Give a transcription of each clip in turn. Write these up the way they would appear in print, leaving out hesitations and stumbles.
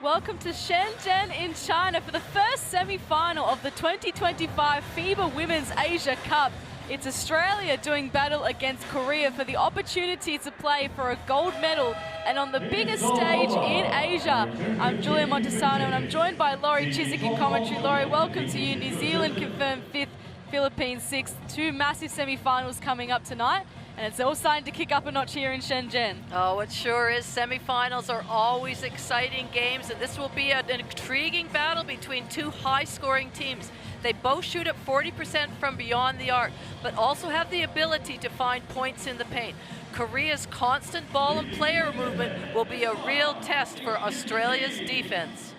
Welcome to Shenzhen in China for the first semi-final of the 2025 FIBA Women's Asia Cup. It's Australia doing battle against Korea for the opportunity to play for a gold medal and on the biggest stage in Asia. I'm Julia Montesano and I'm joined by Laurie Chiswick in commentary. Laurie, welcome to you. New Zealand confirmed 5th, Philippines 6th. Two massive semi-finals coming up tonight. And it's all starting to kick up a notch here in Shenzhen. Oh, it sure is. Semifinals are always exciting games, and this will be an intriguing battle between two high-scoring teams. They both shoot at 40% from beyond the arc, but also have the ability to find points in the paint. Korea's constant ball and player movement will be a real test for Australia's defense.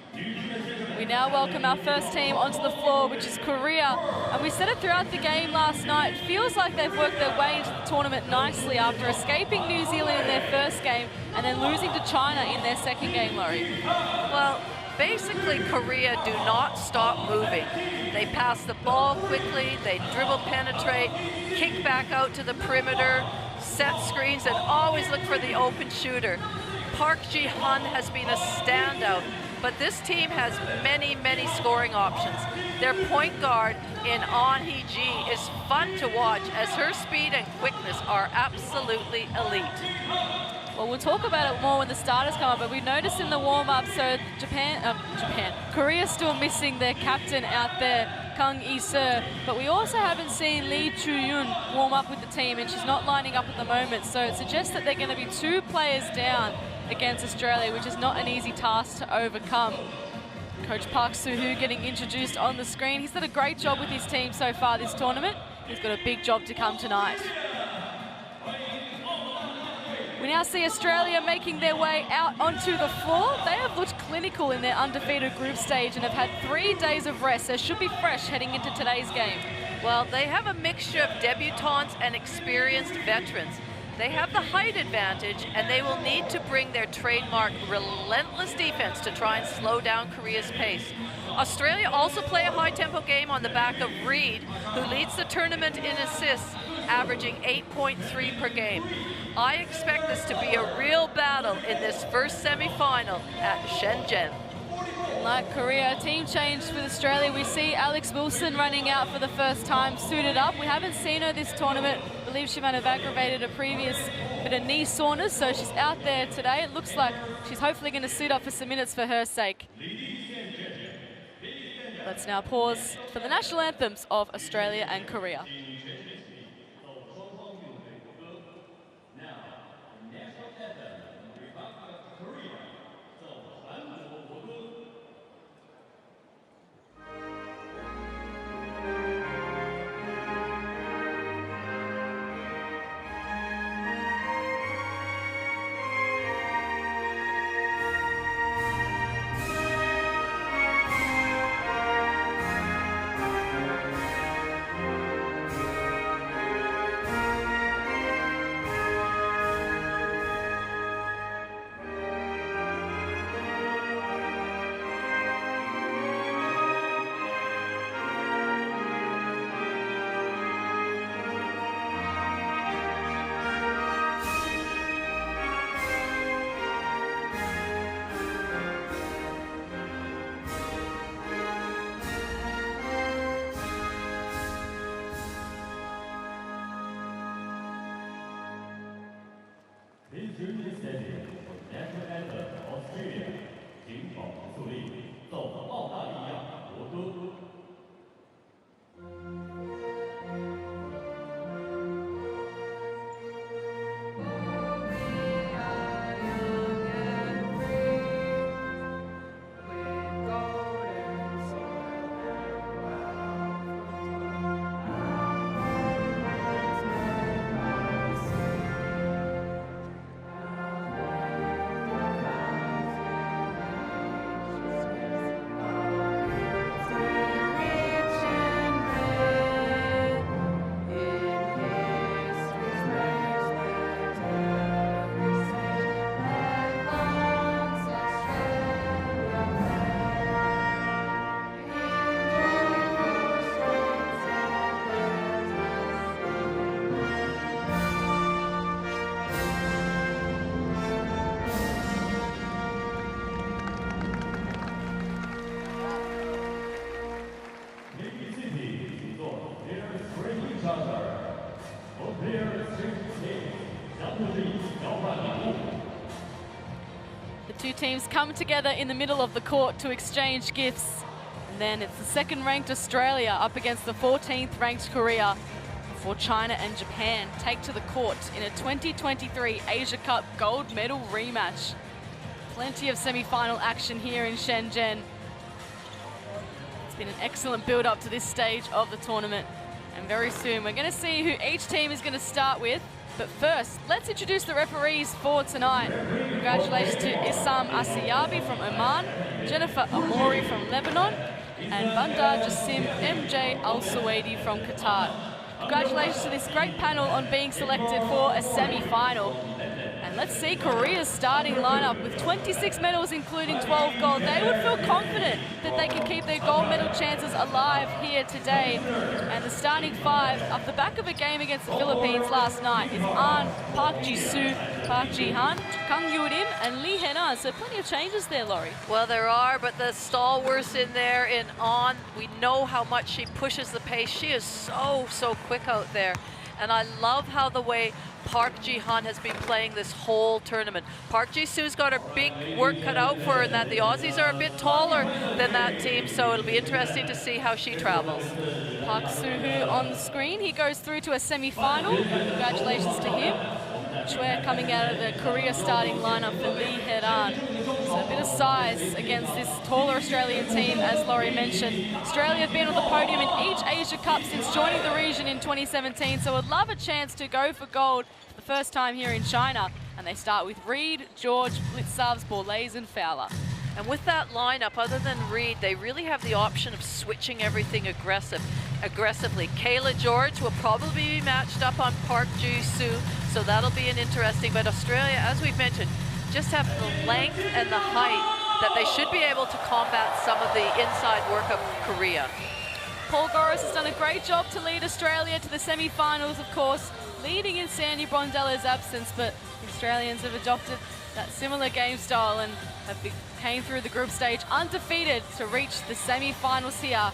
We now welcome our first team onto the floor, which is Korea. And we said it throughout the game last night. It feels like they've worked their way into the tournament nicely after escaping New Zealand in their first game and then losing to China in their second game, Laurie. Well, basically Korea do not stop moving. They pass the ball quickly, they dribble penetrate, kick back out to the perimeter, set screens, and always look for the open shooter. Park Ji-hun has been a standout. But this team has many, many scoring options. Their point guard in An Hee-ji is fun to watch as her speed and quickness are absolutely elite. Well, we'll talk about it more when the starters come up, but we noticed in the warm-up, so Korea's still missing their captain out there, Kang Lee-seo, but we also haven't seen Lee Chu-yoon warm up with the team, and she's not lining up at the moment, so it suggests that they're going to be two players down against Australia, which is not an easy task to overcome. Coach Park Soo-hoo getting introduced on the screen. He's done a great job with his team so far this tournament. He's got a big job to come tonight. We now see Australia making their way out onto the floor. They have looked clinical in their undefeated group stage and have had 3 days of rest, so should be fresh heading into today's game. Well, they have a mixture of debutantes and experienced veterans. They have the height advantage, and they will need to bring their trademark relentless defense to try and slow down Korea's pace. Australia also play a high-tempo game on the back of Reed, who leads the tournament in assists, averaging 8.3 per game. I expect this to be a real battle in this first semi-final at Shenzhen. Like Korea, team change with Australia. We see Alex Wilson running out for the first time, suited up. We haven't seen her this tournament. I believe she might have aggravated a previous bit of knee soreness, so she's out there today. It looks like she's hopefully going to suit up for some minutes for her sake. Let's now pause for the national anthems of Australia and Korea. Two teams come together in the middle of the court to exchange gifts. And then it's the second-ranked Australia up against the 14th-ranked Korea before China and Japan take to the court in a 2023 Asia Cup gold medal rematch. Plenty of semi-final action here in Shenzhen. It's been an excellent build-up to this stage of the tournament. And very soon we're going to see who each team is going to start with. But first, let's introduce the referees for tonight. Congratulations to Issam Asiyabi from Oman, Jennifer Amori from Lebanon, and Bandar Jassim MJ Al-Suwaidi from Qatar. Congratulations to this great panel on being selected for a semi-final. And let's see Korea's starting lineup with 26 medals, including 12 gold. They would feel confident that they can keep their gold medal chances alive here today. And the starting five, off the back of a game against the Philippines last night, is An, Park Ji-soo, Park Ji-han, Kang Yoo-rim, and Lee Hae-na. So plenty of changes there, Laurie. Well, there are, but the stalwarts in there in An, we know how much she pushes the pace. She is so quick out there. And I love how the way Park Ji-han has been playing this whole tournament. Park Ji-soo's got her big work cut out for her, and that the Aussies are a bit taller than that team, so it'll be interesting to see how she travels. Park Soo-hoo on the screen. He goes through to a semi-final. Congratulations to him. Choi coming out of the Korea starting lineup for Lee Hae-na. So a bit of size against this taller Australian team, as Laurie mentioned. Australia have been on the podium in each Asia Cup since joining the region in 2017, so would love a chance to go for gold for the first time here in China. And they start with Reed, George, Blitzavs, Borlase, and Fowler. And with that lineup, other than Reed, they really have the option of switching everything aggressively. Kayla George will probably be matched up on Park Ji-soo, so that'll be an interesting. But Australia, as we've mentioned, just have the length and the height that they should be able to combat some of the inside work of Korea. Paul Goris has done a great job to lead Australia to the semi-finals, of course, leading in Sandy Brondella's absence, but the Australians have adopted that similar game style and came through the group stage undefeated to reach the semi-finals here.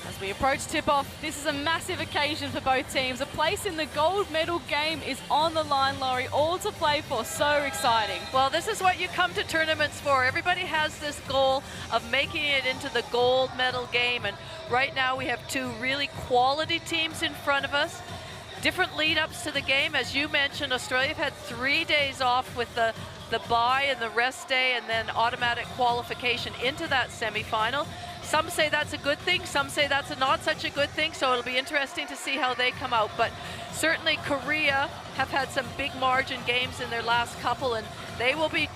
As we approach tip-off, this is a massive occasion for both teams. A place in the gold medal game is on the line, Laurie, all to play for. So exciting. Well, this is what you come to tournaments for. Everybody has this goal of making it into the gold medal game, and right now we have two really quality teams in front of us. Different lead-ups to the game. As you mentioned, Australia have had 3 days off with the bye and the rest day, and then automatic qualification into that semi-final. Some say that's a good thing, some say that's not such a good thing, so it'll be interesting to see how they come out. But certainly Korea have had some big margin games in their last couple, and they will be,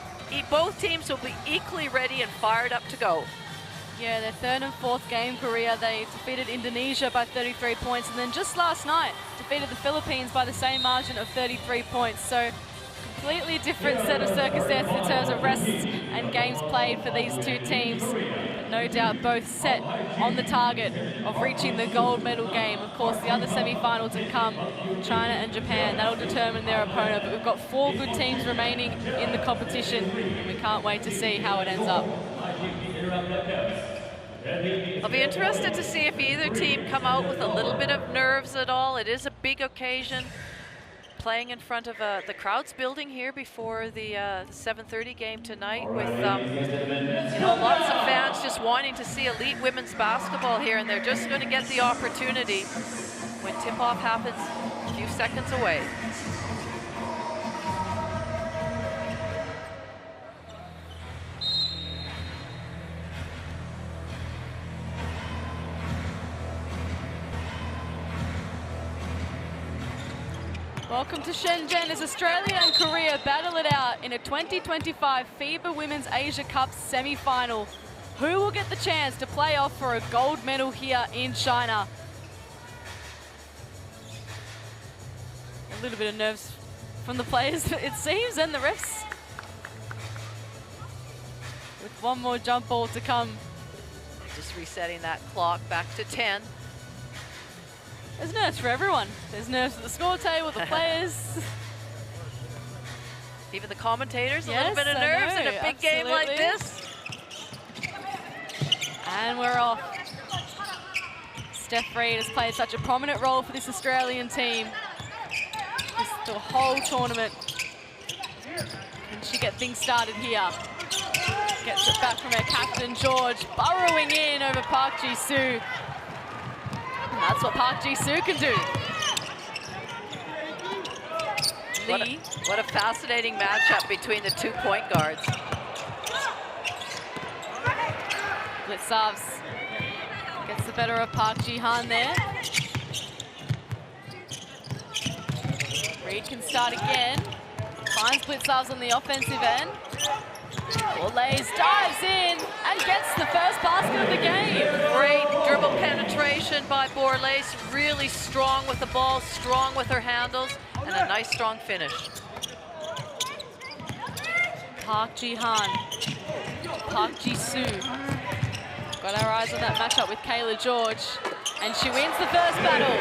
both teams will be equally ready and fired up to go. Yeah, their third and fourth game, Korea, they defeated Indonesia by 33 points, and then just last night defeated the Philippines by the same margin of 33 points. So completely different set of circumstances in terms of rests and games played for these two teams. But no doubt both set on the target of reaching the gold medal game. Of course, the other semi-finals have come, China and Japan. That'll determine their opponent, but we've got 4 good teams remaining in the competition, and we can't wait to see how it ends up. I'll be interested to see if either team come out with a little bit of nerves at all. It is a big occasion, playing in front of the crowd's building here before the 7:30 game tonight, with you know, lots of fans just wanting to see elite women's basketball here, and they're just going to get the opportunity when tip-off happens a few seconds away. Welcome to Shenzhen as Australia and Korea battle it out in a 2025 FIBA Women's Asia Cup semi-final. Who will get the chance to play off for a gold medal here in China? A little bit of nerves from the players, it seems, and the refs. With one more jump ball to come. Just resetting that clock back to 10. There's nerves for everyone. There's nerves at the score table, the players. Even the commentators, a yes, little bit of nerves in a big game like this. And we're off. Steph Reed has played such a prominent role for this Australian team. The whole tournament. Can she get things started here. Gets it back from her captain, George, burrowing in over Park Ji-soo. And that's what Park Ji-soo can do. Lee. What a fascinating matchup between the 2 point guards. Blitzarves gets the better of Park Ji-han there. Reed can start again. Finds Blitzarves on the offensive end. Borlase dives in and gets the first basket of the game. Great dribble penetration by Borlase. Really strong with the ball, strong with her handles, and a nice strong finish. Park Ji-han, Park Ji-soo. Got our eyes on that matchup with Kayla George, and she wins the first battle.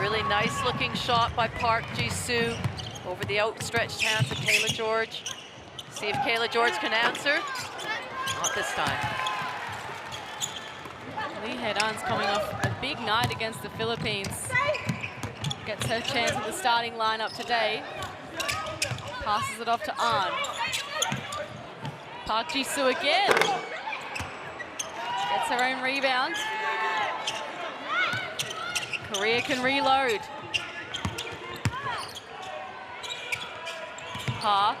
Really nice looking shot by Park Ji-soo over the outstretched hands of Kayla George. See if Kayla George can answer. Not this time. Lee Hedan's coming off a big night against the Philippines. Gets her chance at the starting lineup today. Passes it off to Ahn. Park Ji-soo again. Gets her own rebound. Korea can reload. Park.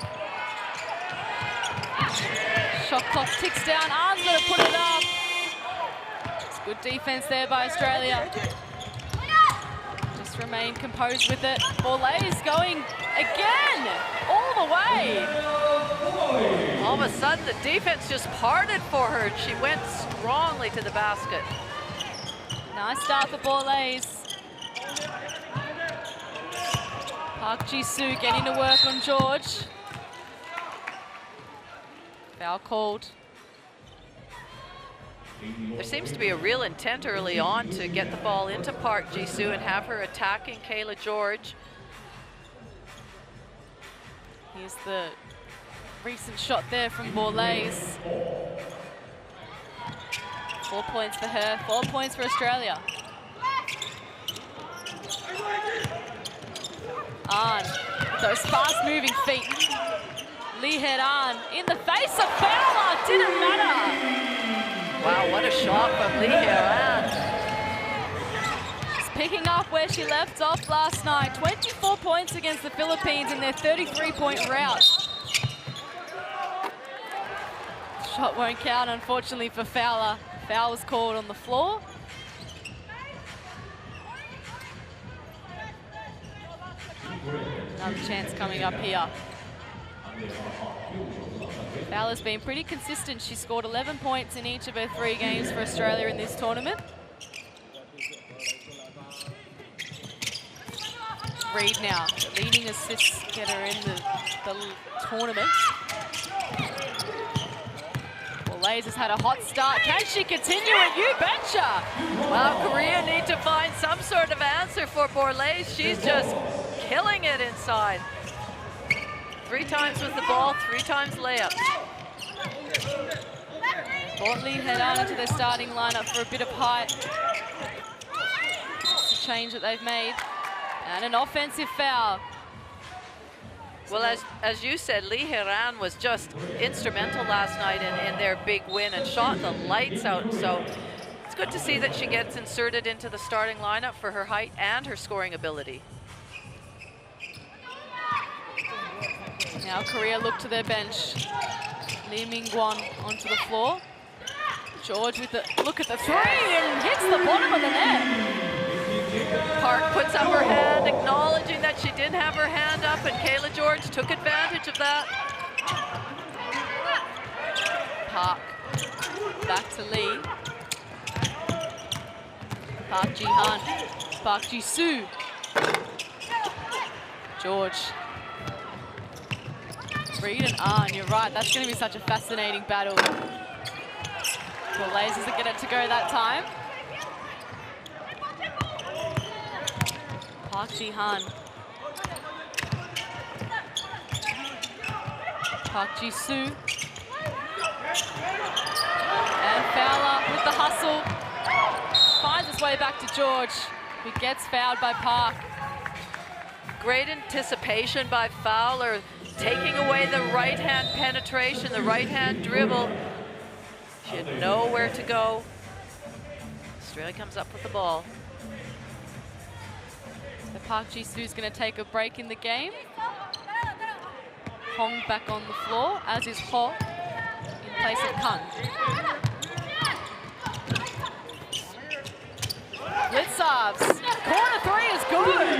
Shot clock ticks down. Ahn's going to put it up. It's good defense there by Australia. Just remain composed with it. Borlase going again, all the way. All of a sudden, the defense just parted for her. She went strongly to the basket. Nice start for Borlase. Park Ji-soo getting to work on George. Foul called. There seems to be a real intent early on to get the ball into Park Ji-soo and have her attacking Kayla George. Here's the recent shot there from Borlase. 4 points for her, 4 points for Australia. Ahn, those fast-moving feet. Lee Hedan in the face of Fowler, didn't matter. Wow, what a shot from Lee Hedan. She's picking up where she left off last night. 24 points against the Philippines in their 33-point rout. Shot won't count, unfortunately, for Fowler. Foul was called on the floor. Another chance coming up here. Fowler's been pretty consistent. She scored 11 points in each of her 3 games for Australia in this tournament. Reed now, the leading assist getter in the tournament. Borlase has had a hot start. Can she continue it? You betcha! Well, Korea need to find some sort of answer for Borlase. She's just killing it inside. 3 times with the ball, 3 times layups. Brought Lee Hedan into their starting lineup for a bit of height. It's a change that they've made. And an offensive foul. Well, as you said, Lee Hedan was just instrumental last night in their big win and shot the lights out. So it's good to see that she gets inserted into the starting lineup for her height and her scoring ability. Now Korea look to their bench. Lee Ming-gwon onto the floor. George with the look at the 3 and hits the bottom of the net. Park puts up her hand, acknowledging that she didn't have her hand up, and Kayla George took advantage of that. Park back to Lee. Park Ji-han, Park Ji-soo. George. Reed and Ahn, you're right, that's going to be such a fascinating battle. Borlase doesn't get it to go that time. Park Ji-han. Park Ji-soo. And Fowler with the hustle. Finds his way back to George, who gets fouled by Park. great anticipation by Fowler, taking away the right-hand penetration, the right-hand dribble. She had nowhere to go. Australia comes up with the ball. So Park Ji-soo's going to take a break in the game. Hong back on the floor, as is Ho in place of Kang. Blitzarves. Corner three is good.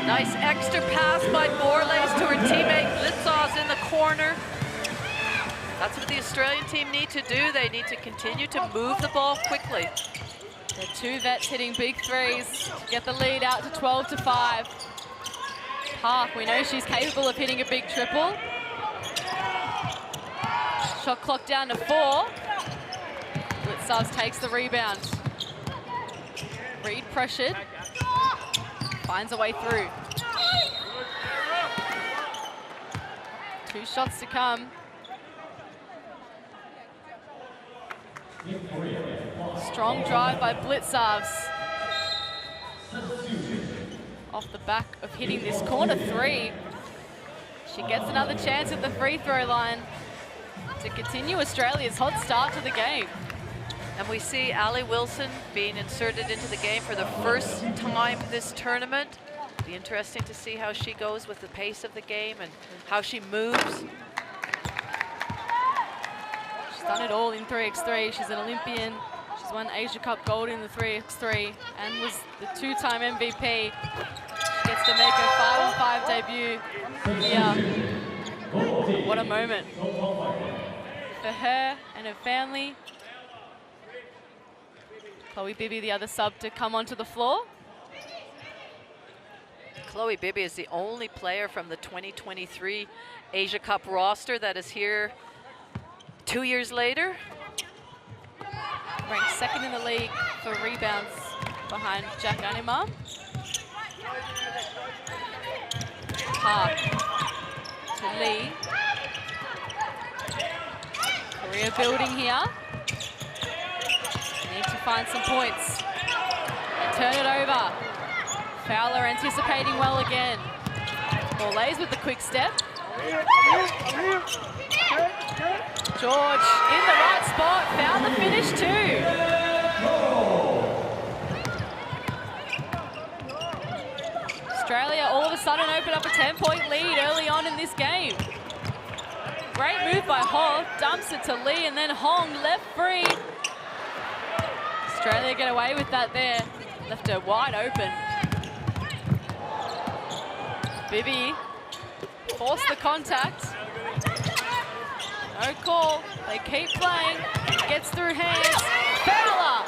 Nice extra pass by Borlase to her teammate. Blitzarves in the corner. That's what the Australian team need to do. They need to continue to move the ball quickly. The two vets hitting big threes to get the lead out to 12-5. Park, we know she's capable of hitting a big triple. Shot clock down to 4. Blitzarves takes the rebound. Reed pressured. Finds a way through. 2 shots to come. Strong drive by Blitzarves. Off the back of hitting this corner 3. She gets another chance at the free throw line to continue Australia's hot start to the game. And we see Ali Wilson being inserted into the game for the first time this tournament. Be interesting to see how she goes with the pace of the game and how she moves. She's done it all in 3x3. She's an Olympian. She's won Asia Cup gold in the 3x3 and was the 2-time MVP. She gets to make her 5-on-5 debut here. What a moment for her and her family. Chloe Bibby, the other sub, to come onto the floor. Chloe Bibby is the only player from the 2023 Asia Cup roster that is here 2 years later. Ranked second in the league for rebounds behind Jack Anima. Park to Lee. Korea building here. Need to find some points. And turn it over. Fowler anticipating well again. Borlase with the quick step. George in the right spot, found the finish too. Australia all of a sudden opened up a 10-point lead early on in this game. Great move by Ho, dumps it to Lee, and then Hong left free. Australia get away with that there. Left her wide open. Bibby forced the contact. No call. They keep playing. Gets through hands. Fowler.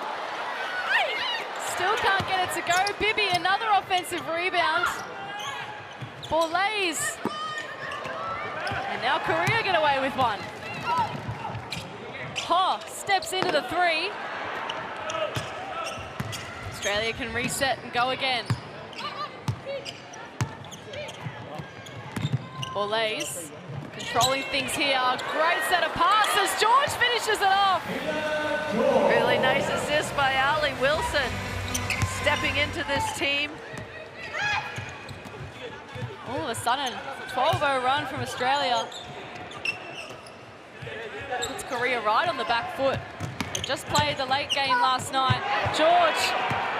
Still can't get it to go. Bibby, another offensive rebound. Borlase. And now Korea get away with one. Ho steps into the 3. Australia can reset and go again. Borlase controlling things here. Great set of passes. George finishes it off. Really nice assist by Ali Wilson, stepping into this team. All of a sudden, 12-0 run from Australia. Puts Korea right on the back foot. They just played the late game last night. George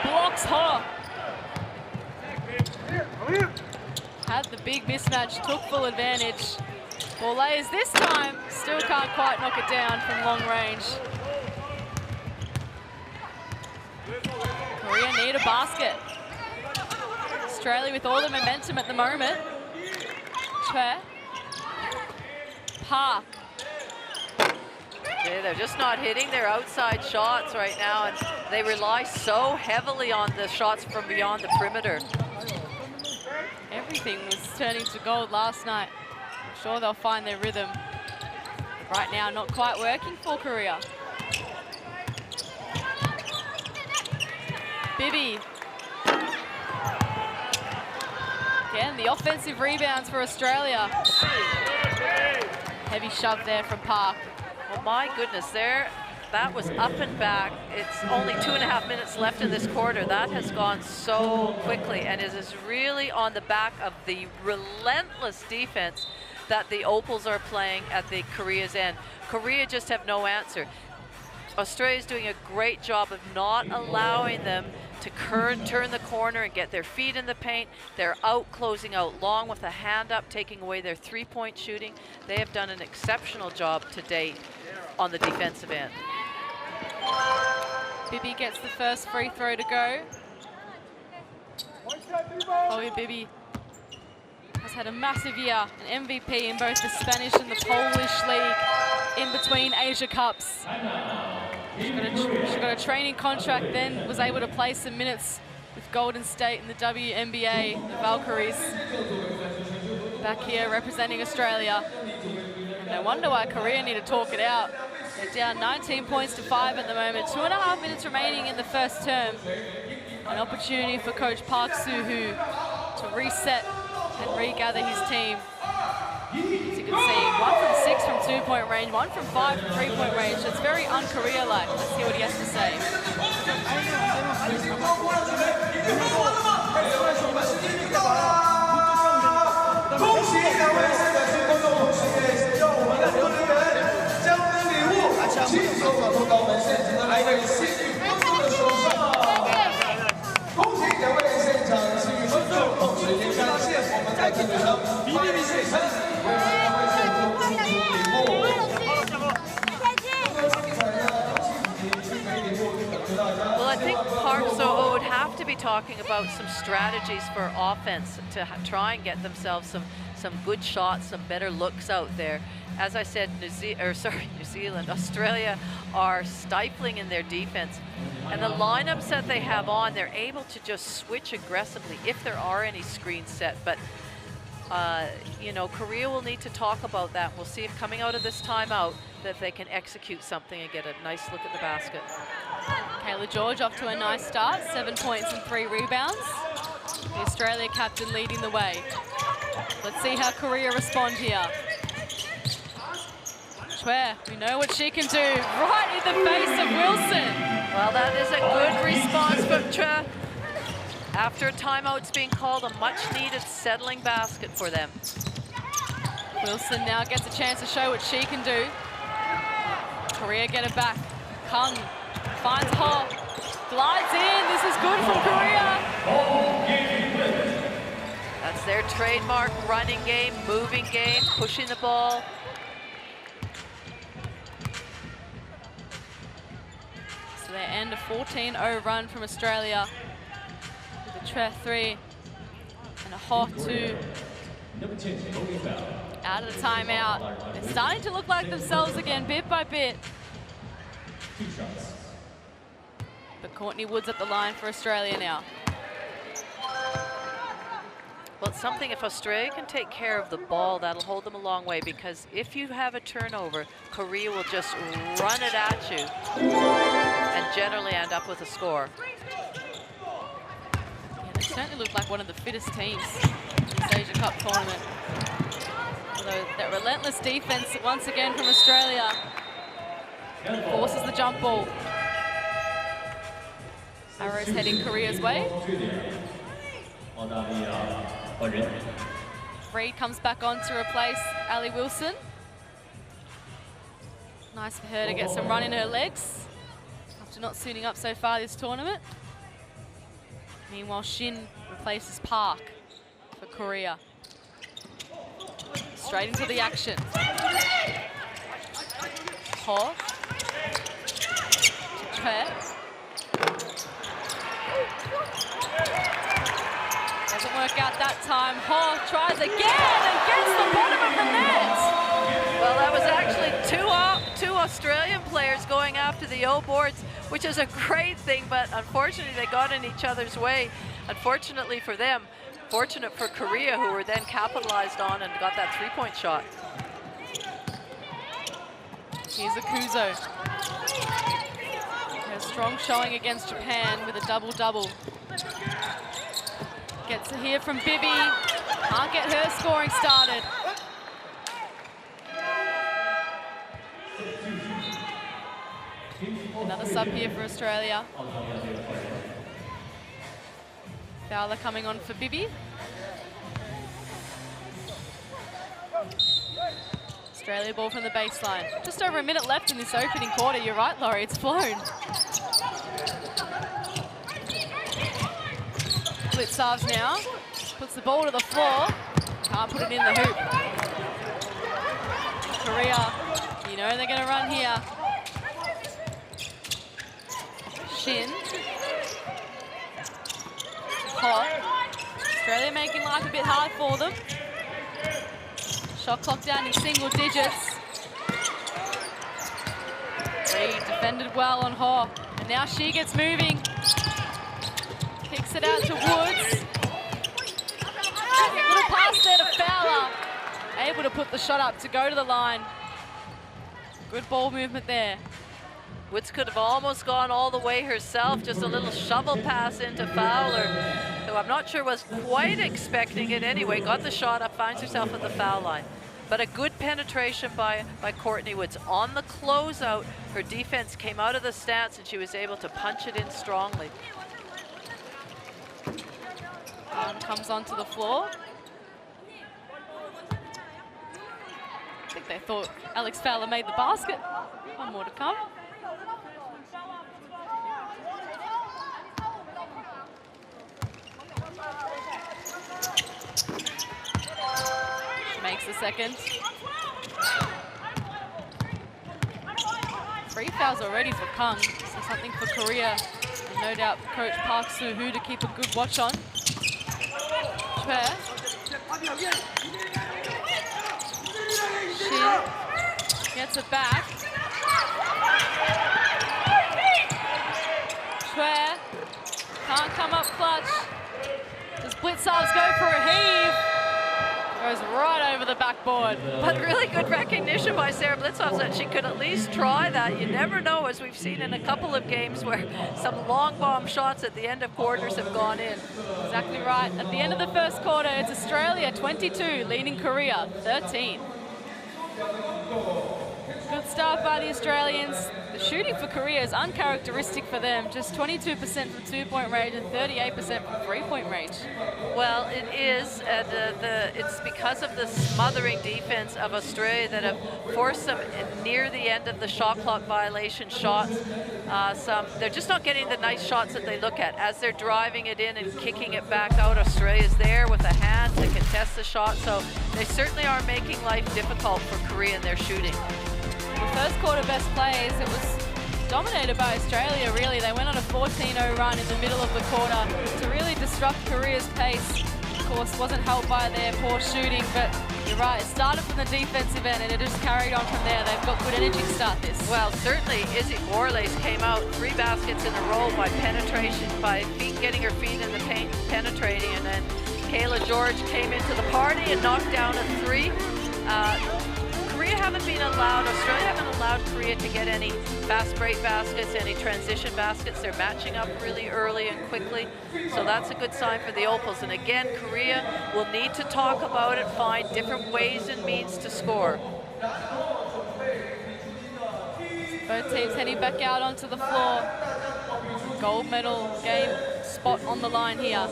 blocks Ho. Had the big mismatch, took full advantage. Borlase this time still can't quite knock it down from long range. Korea need a basket. Australia with all the momentum at the moment. Chue. Park. Yeah, they're just not hitting their outside shots right now, and they rely so heavily on the shots from beyond the perimeter. Everything was turning to gold last night. I'm sure they'll find their rhythm. Right now, not quite working for Korea. Bibby. Again, the offensive rebounds for Australia. Heavy shove there from Park. Well, my goodness, there that was up and back. It's only 2.5 minutes left in this quarter. That has gone so quickly, and it is really on the back of the relentless defense that the Opals are playing at the Korea's end. Korea just have no answer. Australia's doing a great job of not allowing them to turn the corner and get their feet in the paint. They're out closing out long with a hand up, taking away their three-point shooting. They have done an exceptional job to date on the defensive end. Bibby gets the first free throw to go. Chloe Bibby has had a massive year, an MVP in both the Spanish and the Polish league in between Asia Cups. She got a training contract, then was able to play some minutes with Golden State in the WNBA, the Valkyries. Back here representing Australia. And no wonder why Korea need to talk it out. They're down 19 points to 5 at the moment. 2.5 minutes remaining in the first term. An opportunity for Coach Park Soo-hoo to reset and regather his team. As you can see, 1 from 6 from 2-point range, 1 from 5 from 3-point range. It's very un-Korea-like. Let's see what he has to say. Well, I think Park Soo-ho would have to be talking about some strategies for offense to try and get themselves some good shots, some better looks out there. As I said, New Zealand, Australia are stifling in their defense. And the lineups that they have on, they're able to just switch aggressively if there are any screens set. But, you know, Korea will need to talk about that. We'll see if coming out of this timeout that they can execute something and get a nice look at the basket. Kayla George off to a nice start, 7 points and 3 rebounds. The Australia captain leading the way. Let's see how Korea respond here. Chue, we know what she can do, right in the face of Wilson. Well, that is a good response from Chue. After a timeout's being called, a much-needed settling basket for them. Wilson now gets a chance to show what she can do. Korea get it back. Kang finds Ho, glides in. This is good from Korea. That's their trademark running game, moving game, pushing the ball. So they end a 14-0 run from Australia with a Chue 3 and a Ho 2. Out of the timeout. They're starting to look like themselves again, bit by bit. But Courtney Wood's at the line for Australia now. Well, it's something, if Australia can take care of the ball, that'll hold them a long way, because if you have a turnover, Korea will just run it at you and generally end up with a score. Yeah, they certainly look like one of the fittest teams in this Asia Cup tournament. Although that relentless defense once again from Australia forces the jump ball. Arrows heading Korea's way. Reed comes back on to replace Ali Wilson. Nice for her to get some run in her legs after not suiting up so far this tournament. Meanwhile, Shin replaces Park for Korea. Straight into the action. Ho. Chue. Doesn't work out that time. Ho tries again and gets the bottom of the net. Well, that was actually two Australian players going after the O boards, which is a great thing, but unfortunately they got in each other's way. Unfortunately for them, fortunate for Korea, who were then capitalized on and got that three-point shot. Here's Akuzo. Her strong showing against Japan with a double-double. Gets it here from Bibby. Can't get her scoring started. Another sub here for Australia. Fowler coming on for Bibi. Australia ball from the baseline. Just over a minute left in this opening quarter. You're right, Laurie, it's flown. Blitzarves now. Puts the ball to the floor. Can't put it in the hoop. Korea, you know they're going to run here. Shin. Hot. Australia making life a bit hard for them. Shot clock down in single digits. Reed defended well on Haw. And now she gets moving. Kicks it out to Woods. Little pass there to Fowler. Able to put the shot up to go to the line. Good ball movement there. Woods could have almost gone all the way herself, just a little shovel pass into Fowler, who I'm not sure was quite expecting it anyway. Got the shot up, finds herself at the foul line. But a good penetration by Courtney Woods. On the closeout, her defense came out of the stance and she was able to punch it in strongly. Comes onto the floor. I think they thought Alex Fowler made the basket. One more to come. Makes the second. 3 fouls already for Kung, so something for Korea. And no doubt Coach Park Soo-hoo to keep a good watch on. Chue. Shin gets it back. Chue can't come up clutch. Does Blitzarves go for a heave? Goes right over the backboard. But really good recognition by Sarah Blitzarves that she could at least try that. You never know, as we've seen in a couple of games where some long bomb shots at the end of quarters have gone in. Exactly right. At the end of the first quarter, it's Australia 22, leading Korea 13. Good start by the Australians. The shooting for Korea is uncharacteristic for them. Just 22% from 2-point range and 38% from 3-point range. Well, it is. It's because of the smothering defense of Australia that have forced them near the end of the shot clock violation shots. They're just not getting the nice shots that they look at. As they're driving it in and kicking it back out, Australia's there with a hand to contest the shot. So they certainly are making life difficult for Korea in their shooting. The first quarter best plays, it was dominated by Australia, really. They went on a 14-0 run in the middle of the quarter to really disrupt Korea's pace. Of course, wasn't helped by their poor shooting, but you're right, it started from the defensive end and it just carried on from there. They've got good energy to start this. Well, certainly Izzy Borlace came out 3 baskets in a row by penetration, by getting her feet in the paint, penetrating, and then Kayla George came into the party and knocked down a 3. Korea haven't been allowed, Australia haven't allowed Korea to get any fast break baskets, any transition baskets. They're matching up really early and quickly. So that's a good sign for the Opals. And again, Korea will need to talk about it, find different ways and means to score. Both teams heading back out onto the floor. Gold medal game spot on the line here.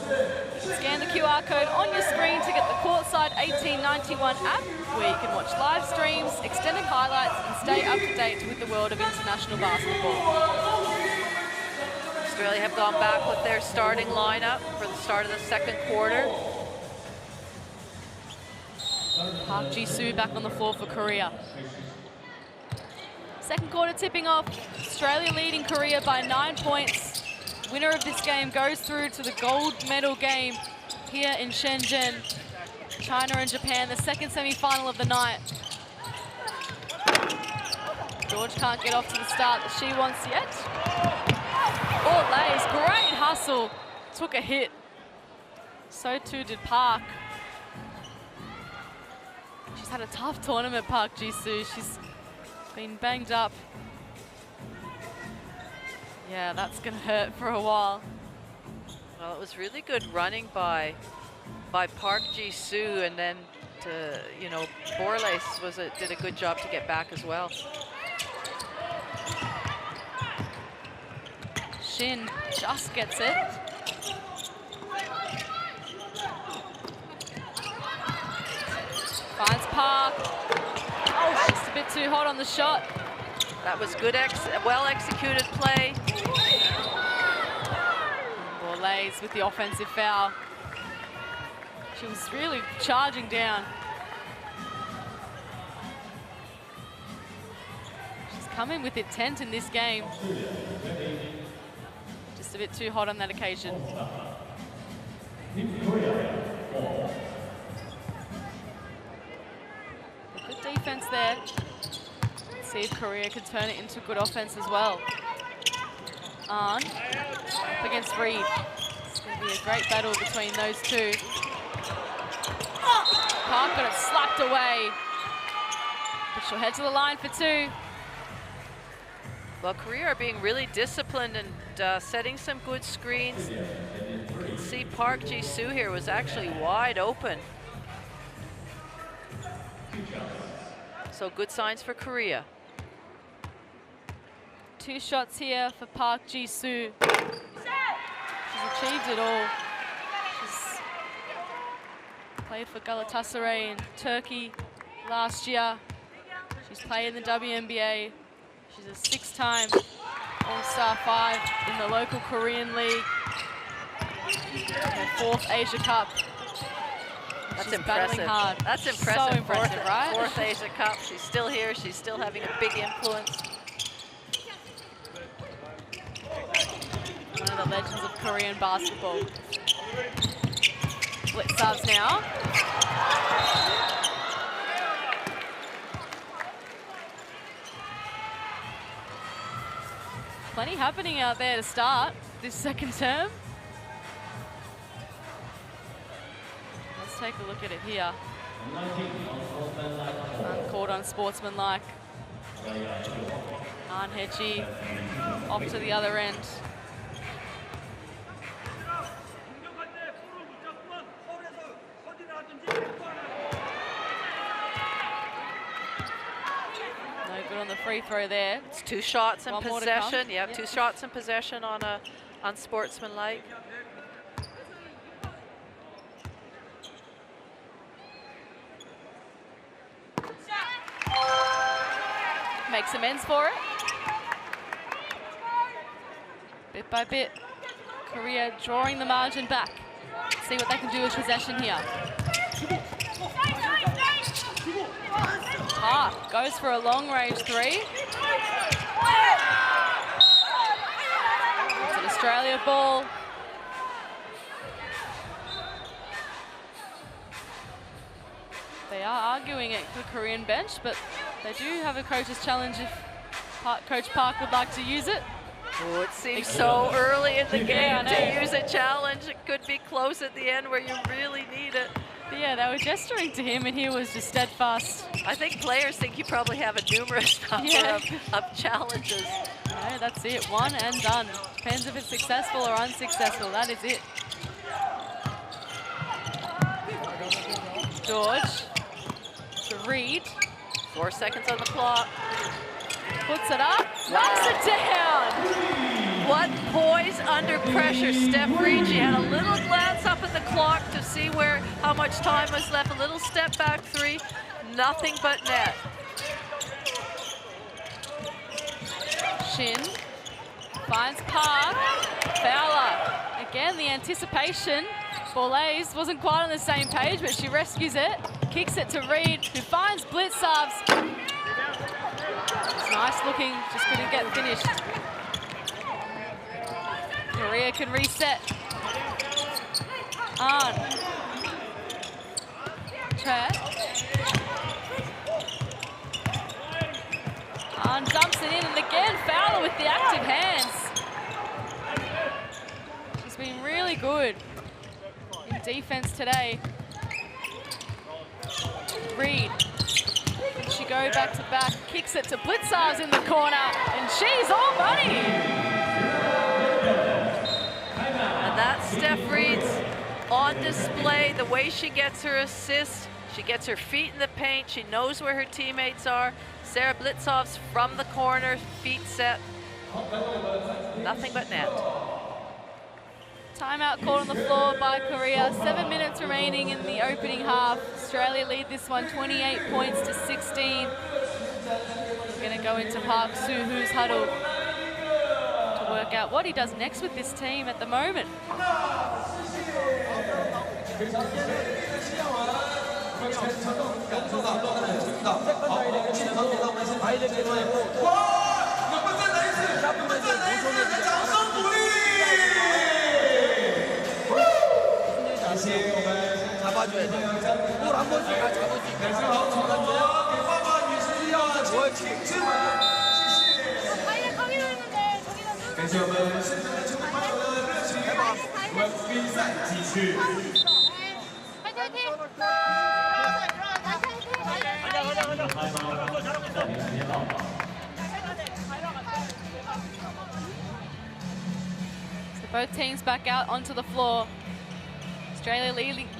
Scan the QR code on your screen to get the Courtside 1891 app, where you can watch live streams, extended highlights, and stay up to date with the world of international basketball. Australia have gone back with their starting lineup for the start of the second quarter. Park Ji-soo back on the floor for Korea. Second quarter tipping off. Australia leading Korea by 9 points. Winner of this game goes through to the gold medal game here in Shenzhen. China and Japan, the second semi-final of the night. George can't get off to the start that she wants yet. Lays, great hustle. Took a hit. So too did Park. She's had a tough tournament, Park Ji-soo. She's been banged up. Yeah, that's gonna hurt for a while. Well, it was really good running by Park Ji-soo, and then Borlace did a good job to get back as well. Shin just gets it. Finds Park. Oh, just a bit too hot on the shot. That was good, well-executed play. Borlase with the offensive foul. She was really charging down. She's come in with intent in this game. Just a bit too hot on that occasion. Good defense there. Let's see if Korea can turn it into good offense as well. Up against Reed. It's going to be a great battle between those two. Park got it slapped away. But she'll head to the line for two. Well, Korea are being really disciplined and setting some good screens. You can see Park Ji-soo here was actually wide open. So good signs for Korea. 2 shots here for Park Ji-soo. She's achieved it all. She's played for Galatasaray in Turkey last year. She's played in the WNBA. She's a 6-time All-Star 5 in the local Korean league. Her 4th Asia Cup. That's She's impressive. battling hard. That's impressive. So impressive, right? 4th Asia Cup. She's still here. She's still having a big influence. One of the legends of Korean basketball. Split subs now. Plenty happening out there to start this second term. Let's take a look at it here. Uncalled unsportsmanlike. Hechi off to the other end. No good on the free throw there. It's 2 shots in One more to possession. come. Yep, Yep. 2 shots in possession on a unsportsmanlike. Makes amends for it. Bit by bit, Korea drawing the margin back. See what they can do with possession here. Park goes for a long-range 3. It's an Australia ball. They are arguing at the Korean bench, but they do have a coach's challenge if Coach Park would like to use it. Oh, it seems so early in the game I to know. use a challenge. It could be close at the end where you really need it. But yeah, they were gesturing to him and he was just steadfast. I think players think you probably have a numerous number Yeah. of challenges. No, that's it. One and done. Depends if it's successful or unsuccessful. That is it. George to Reed. 4 seconds on the clock. Puts it up. Knocks it down. What poise under pressure. Steph Reed, she had a little glance up at the clock to see how much time was left. A little step back 3. Nothing but net. Shin finds Park. Fowler. Again, the anticipation. Borlase wasn't quite on the same page, but she rescues it. Kicks it to Reed, who finds Blitzarves. It's nice looking, just couldn't get finished. Korea can reset. On. Chet. On dumps it in, and again, Fowler with the active hands. She's been really good in defense today. Reed. Can she go back to back? Kicks it to Blitzarves in the corner, and she's all money. And that's Steph Reed's on display. The way she gets her assists, she gets her feet in the paint. She knows where her teammates are. Sarah Blitzarves from the corner, feet set. Nothing but net. Timeout called on the floor by Korea. 7 minutes remaining in the opening half. Australia lead this one 28 points to 16. We're going to go into Park Soo-hoo's huddle to work out what he does next with this team at the moment. 잡아줘야 돼. 볼 한 번씩 다 잡을 수 있게. So both teams back out onto the floor. Australia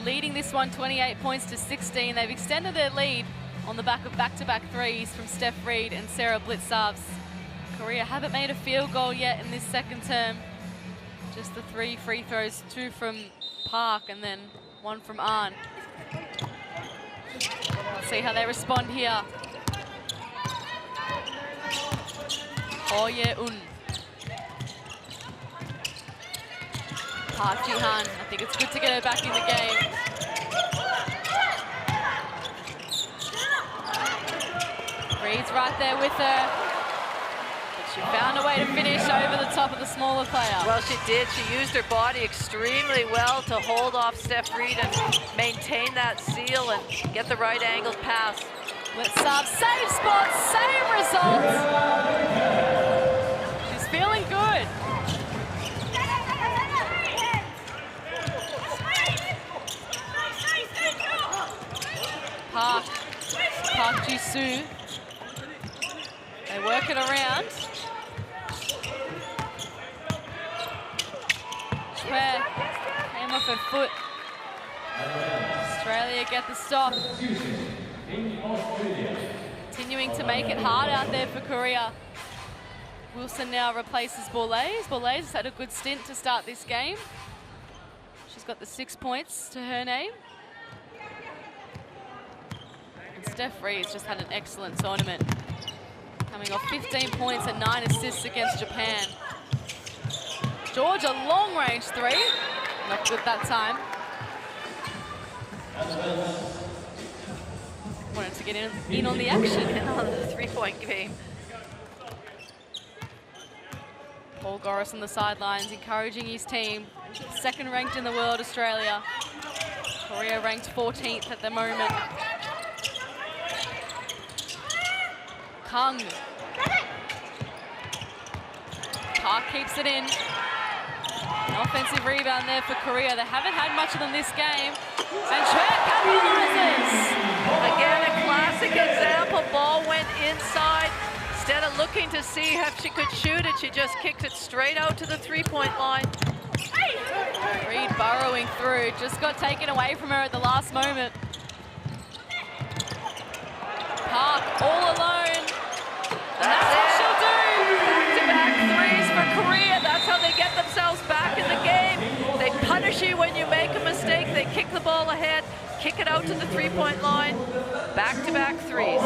leading this one 28 points to 16. They've extended their lead on the back of back-to-back threes from Steph Reed and Sarah Blitzarves. Korea haven't made a field goal yet in this second term. Just the 3 free throws, 2 from Park and then 1 from Ahn. Let's see how they respond here. Oh Ye-un. Park Ji-han, I think it's good to get her back in the game. Reed's right there with her. But she found a way to finish over the top of the smaller player. Well, she did. She used her body extremely well to hold off Steph Reed and maintain that seal and get the right angle pass. Blitzarves, same spot, same result. She's feeling good. Park Ji-soo. They work it around. Chue came off her foot. Australia get the stop. Continuing to make it hard out there for Korea. Wilson now replaces Borlase. Borlase has had a good stint to start this game. She's got the 6 points to her name. And Steph Reed's just had an excellent tournament. Coming off 15 points and 9 assists against Japan. Georgia, long-range 3. Not good that time. Wanted to get in on the action. And on the three-point game. Paul Goris on the sidelines, encouraging his team. Second ranked in the world, Australia. Korea ranked 14th at the moment. Kang. Park keeps it in. An offensive rebound there for Korea. They haven't had much of them this game. And Chue capitalizes. Again, a classic example. Ball went inside. Instead of looking to see if she could shoot it, she just kicked it straight out to the three-point line. Reed burrowing through. Just got taken away from her at the last moment. Park all alone. And that's what she'll do. Back-to-back threes for Korea. That's how they get themselves back in the game. They punish you when you make a mistake. They kick the ball ahead, kick it out to the three-point line. Back-to-back threes.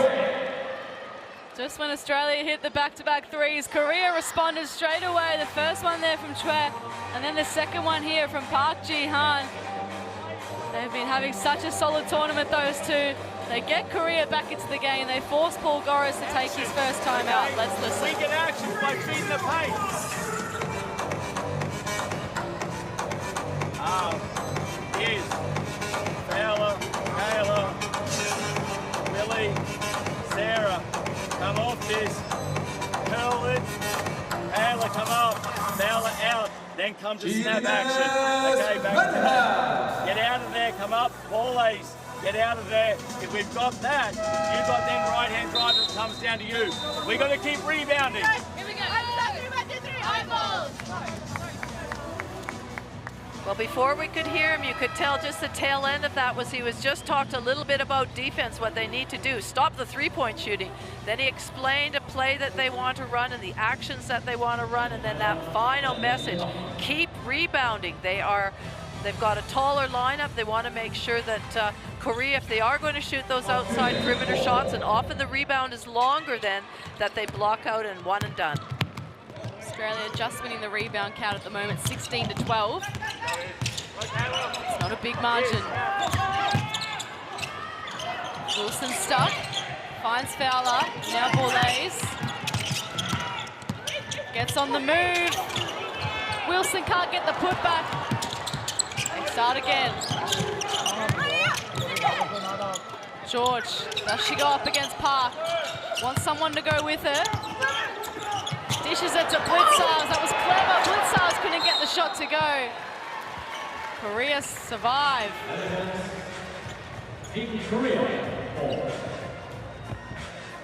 Just when Australia hit the back-to-back threes, Korea responded straight away. The first one there from Chue, and then the second one here from Park Ji-han. They've been having such a solid tournament, those two. They get Korea back into the game. They force Paul Goris to take his first time out. Let's listen. We get action by feeding the paint. Yes. Fowler, Kayla, Willie, Sarah, come off this. Curl it. Kayla, come up. Fowler out. Then comes the snap action. Okay, back to that. Get out of there, come up. Ball ace. Get out of there. If we've got that, you've got then right-hand drive that comes down to you. We're going to keep rebounding. Here we go. Eyeballs. Well, before we could hear him, you could tell just the tail end of that was he was just talked a little bit about defense, what they need to do, stop the three-point shooting. Then he explained a play that they want to run and the actions that they want to run, and then that final message, keep rebounding. They've got a taller lineup. They want to make sure that Korea, if they are going to shoot those outside perimeter shots, and often the rebound is longer than, that they block out and one and done. Australia just winning the rebound count at the moment, 16-12. It's not a big margin. Wilson stuck, finds Fowler, now Borlase. Gets on the move. Wilson can't get the putback. They start again. George, does she go up against Park? Wants someone to go with her. Dishes it to Blitzars. That was clever. Blitzars couldn't get the shot to go. Korea survive.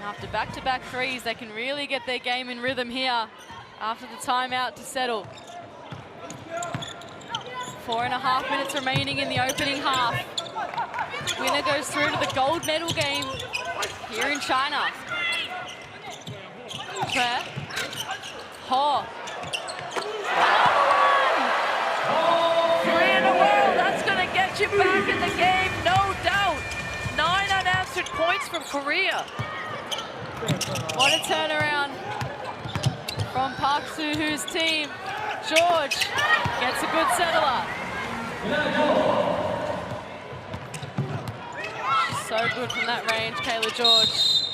After back-to-back threes, they can really get their game in rhythm here after the timeout to settle. 4.5 minutes remaining in the opening half. Winner goes through to the gold medal game here in China. Claire. Ho. Three in a row, that's going to get you back in the game, no doubt. 9 unanswered points from Korea. What a turnaround from Park Soo-hoo's team. George gets a good settler. She's so good from that range, Kayla George.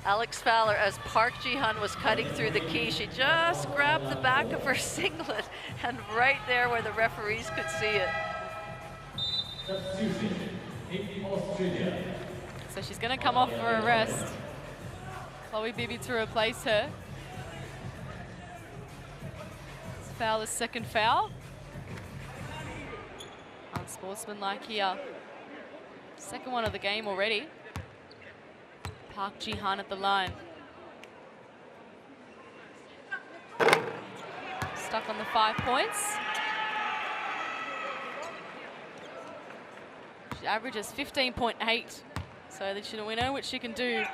Alex Fowler, as Park Ji-hun was cutting through the key, she just grabbed the back of her singlet and right there where the referees could see it. So she's going to come off for a rest. Chloe Bibby to replace her. It's Fowler's second foul. Unsportsmanlike here. Second one of the game already. Park Ji-hun at the line. Stuck on the 5 points. She averages 15.8. So that we know what she can do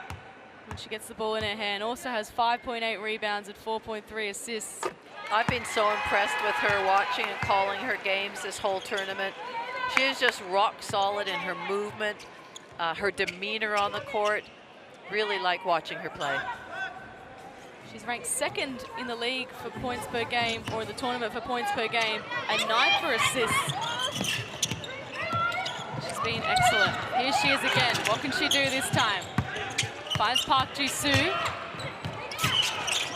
when she gets the ball in her hand. Also has 5.8 rebounds and 4.3 assists. I've been so impressed with her watching and calling her games this whole tournament. She is just rock solid in her movement, her demeanor on the court. Really like watching her play. She's ranked second in the league for points per game, or the tournament for points per game, and 9th for assists. She's been excellent. Here she is again. What can she do this time? Finds Park Ji-soo.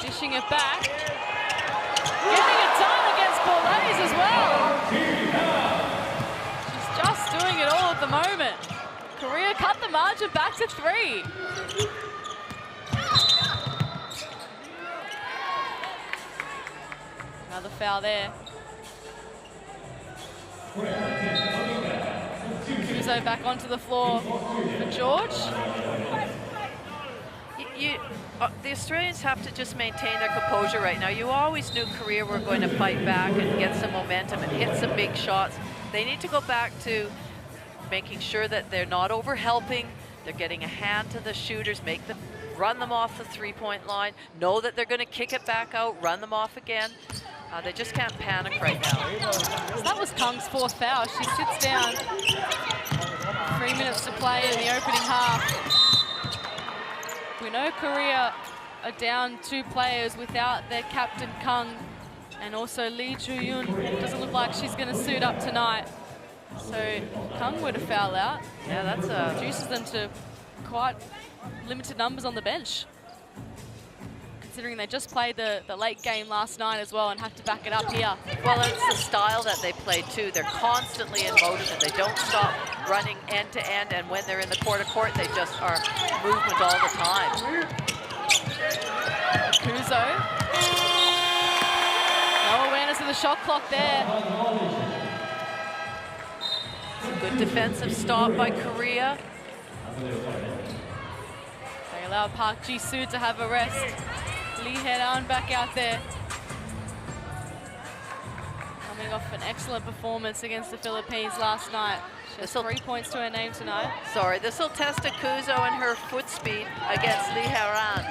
Dishing it back. Getting it done against Borlase as well. She's just doing it all at the moment. Korea cut the margin back to 3. Another foul there. Kuzo back onto the floor for George. The Australians have to just maintain their composure right now. You always knew Korea were going to fight back and get some momentum and hit some big shots. They need to go back to making sure that they're not over-helping. They're getting a hand to the shooters, run them off the three-point line, know that they're going to kick it back out, run them off again. They just can't panic right now. So that was Kung's 4th foul. She sits down. 3 minutes to play in the opening half. We know Korea are down 2 players without their captain Kung, and also Lee Ju-yoon. Doesn't look like she's going to suit up tonight. So Kung were to foul out. Yeah, that's reduces them to quite limited numbers on the bench, considering they just played the late game last night as well and have to back it up here. Well, it's the style that they play too. They're constantly in motion. They don't stop running end to end, and when they're in the court, they just are movement all the time. Kuzo. No awareness of the shot clock there. Good defensive stop by Korea. They allow Park Ji-soo to have a rest. Lee Heran back out there. Coming off an excellent performance against the Philippines last night. She has 3 points to her name tonight. Sorry, this will test Akuzo and her foot speed against Lee Heran.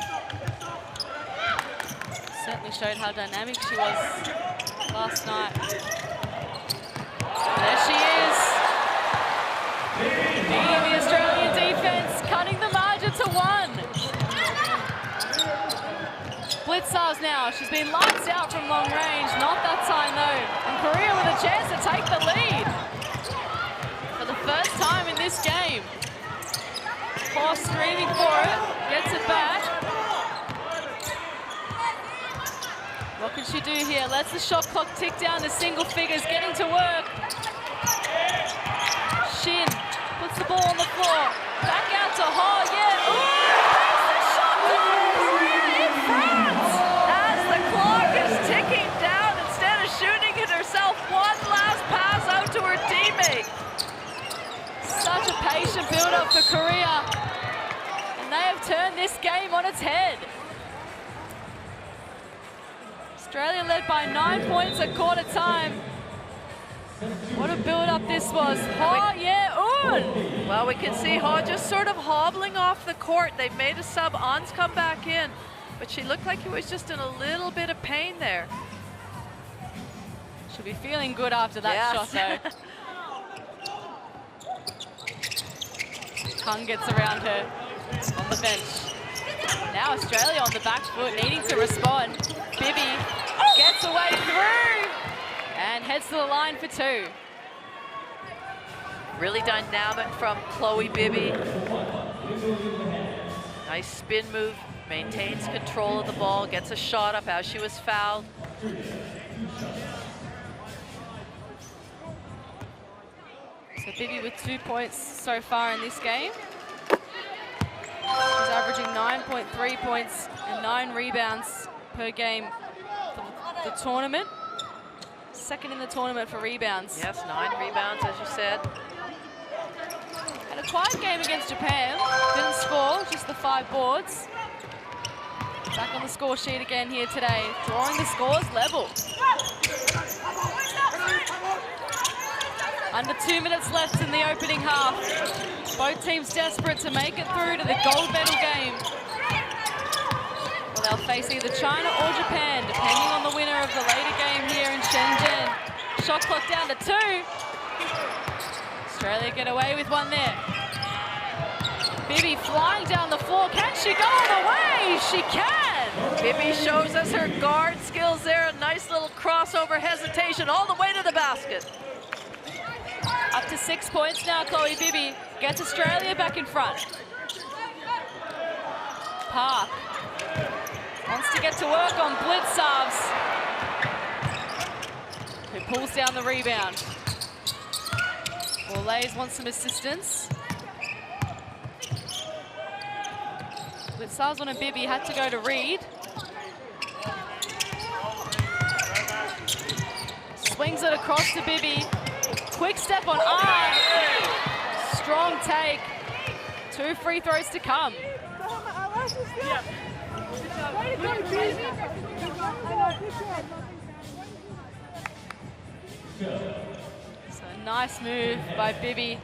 Certainly showed how dynamic she was last night. There she is. Beating the Australian defense, cutting the margin to 1. Blitzers now. She's been lights out from long range. Not that time though. And Korea with a chance to take the lead. For the first time in this game. Paul screaming for it. Gets it back. What can she do here? Lets the shot clock tick down to single figures. Getting to work. Shin puts the ball on the floor. Back out to Ho. Yeah. Ooh, that's the shot to Korea in front. As the clock is ticking down, instead of shooting it herself, one last pass out to her teammate. Such a patient build-up for Korea. And they have turned this game on its head. Australia led by 9 points at quarter time. What a build-up this was. Ho, yeah, Un. Well, we can see Ho just sort of hobbling off the court. They've made a sub. On's come back in, but she looked like he was just in a little bit of pain there. She'll be feeling good after that shot, though. Kung gets around her on the bench. Now Australia on the back foot, needing to respond. Bibby gets away through and heads to the line for 2. Really dynamic from Chloe Bibby. Nice spin move, maintains control of the ball, gets a shot up as she was fouled. So Bibby with 2 points so far in this game. She's averaging 9.3 points and 9 rebounds per game for the tournament. Second in the tournament for rebounds. Yes, 9 rebounds, as you said. Had a quiet game against Japan. Didn't score, just the 5 boards. Back on the score sheet again here today, drawing the scores level. Under 2 minutes left in the opening half. Both teams desperate to make it through to the gold medal game. Well, they'll face either China or Japan, depending on the winner of the later game here in Shenzhen. Shot clock down to 2. Australia get away with one there. Bibby flying down the floor. Can she go all the way? She can! Bibby shows us her guard skills there. A nice little crossover hesitation all the way to the basket. Up to 6 points now, Chloe Bibby gets Australia back in front. Park wants to get to work on Blitzers, who pulls down the rebound. Borlays wants some assistance. Blitzers on a Bibby, had to go to Reed. Swings it across to Bibby. Quick step on Arn. Strong take. 2 free throws to come. So nice move by Bibby.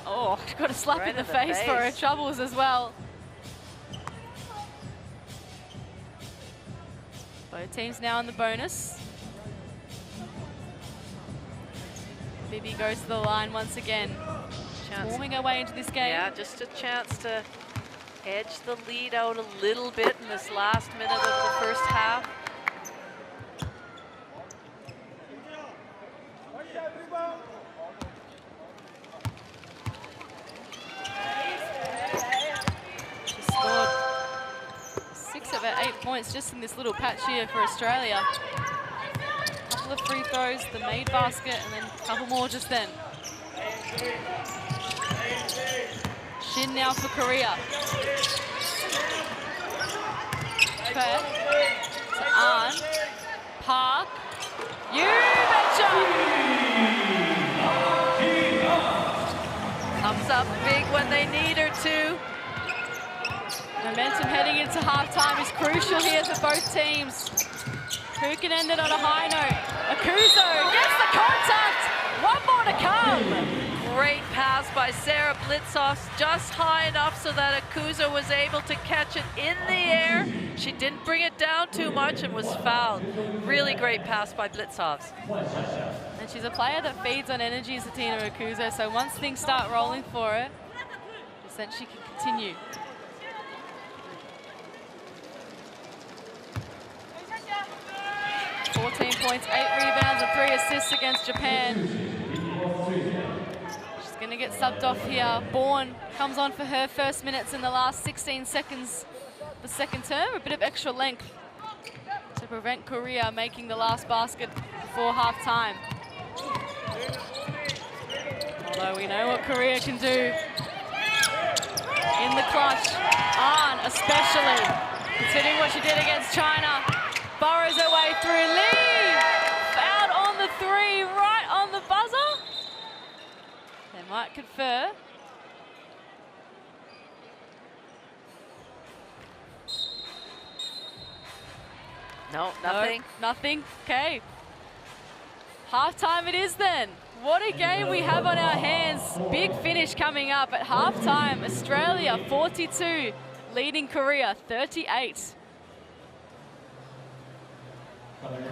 Oh, got a slap Right in the face for her troubles as well. Both teams now in the bonus. Bibby goes to the line once again. Warming her way into this game. Yeah, just a chance to edge the lead out a little bit in this last minute of the first half. She scored 6 of her 8 points just in this little patch here for Australia. Couple of free throws, the made basket, and then a couple more just then. Shin now for Korea. Pert to Arn. Park. You betcha! Comes up big when they need her to. Momentum heading into halftime is crucial here for both teams. Who can end it on a high note? Akuzo gets the contact. One more to come. Great pass by Sarah Blitzhoff, just high enough so that Akuzo was able to catch it in the air. She didn't bring it down too much and was fouled. Really great pass by Blitzhoff. And she's a player that feeds on energy, Satina Akuzo, so once things start rolling for her, then she can continue. Points, 8 rebounds and 3 assists against Japan. She's going to get subbed off here. Bourne comes on for her first minutes in the last 16 seconds the second term. A bit of extra length to prevent Korea making the last basket before halftime. Although we know what Korea can do in the clutch. Ahn especially, considering what she did against China. Burrows her way through. Lee fouled on the 3, right on the buzzer. They might confer. No, nothing. No, nothing. Okay. Halftime it is then. What a game we have on our hands. Big finish coming up at halftime. Australia 42, leading Korea 38.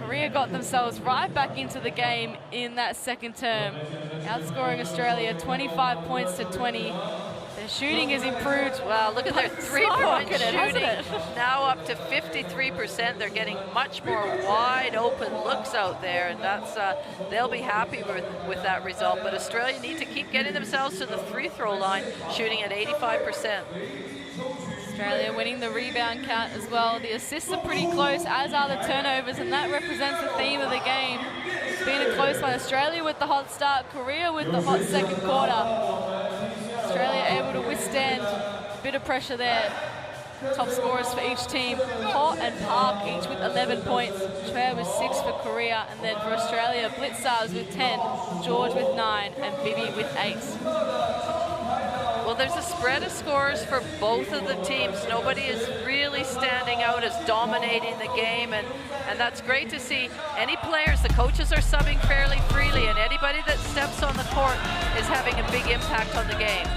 Korea got themselves right back into the game in that second term, outscoring Australia 25 points to 20. Their shooting has improved. Wow, look at their three-point shooting. It? Now up to 53%. They're getting much more wide open looks out there, and that's they'll be happy with that result. But Australia need to keep getting themselves to the free throw line, shooting at 85%. Australia winning the rebound count as well. The assists are pretty close, as are the turnovers, and that represents the theme of the game. It's been a close one. Australia with the hot start, Korea with the hot second quarter. Australia able to withstand a bit of pressure there. Top scorers for each team, Hot and Park each with 11 points. Choi with 6 for Korea, and then for Australia, Blitzars with 10, George with 9, and Bibi with 8. Well, there's a spread of scores for both of the teams. Nobody is really standing out as dominating the game, and that's great to see. Any players, the coaches are subbing fairly freely, and anybody that steps on the court is having a big impact on the game.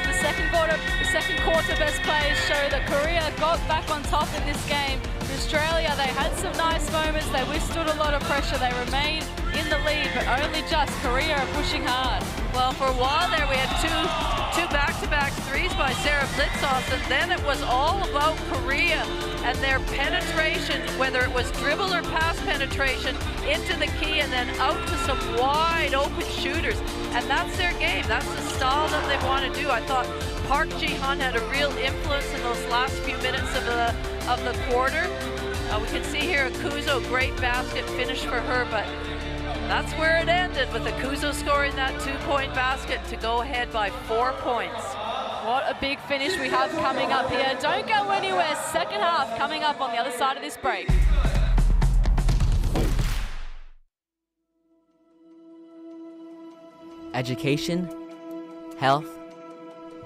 The second quarter best plays show that Korea got back on top in this game. For Australia, they had some nice moments. They withstood a lot of pressure. They remained in the lead, but only just. Korea are pushing hard. Well, for a while there, we had two back-to-back threes by Sarah Blitzhoff, and then it was all about Korea and their penetration, whether it was dribble or pass penetration into the key and then out to some wide open shooters. And that's their game. That's the style that they want to do. I thought Park Ji-hun had a real influence in those last few minutes of the quarter. We can see here Akuzo, great basket finish for her, but that's where it ended, with Akuzo scoring that 2-point basket to go ahead by 4 points. What a big finish we have coming up here. Don't go anywhere. Second half coming up on the other side of this break. Education, health,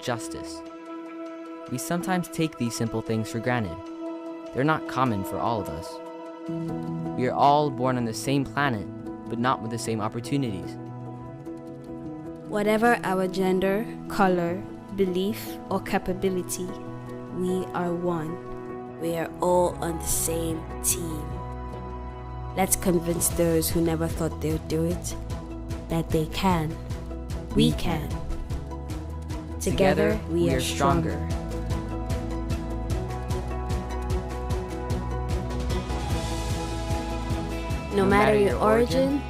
justice. We sometimes take these simple things for granted. They're not common for all of us. We are all born on the same planet, but not with the same opportunities. Whatever our gender, color, belief, or capability, we are one. We are all on the same team. Let's convince those who never thought they would do it that they can. We can. Together, we are stronger. No matter your origin,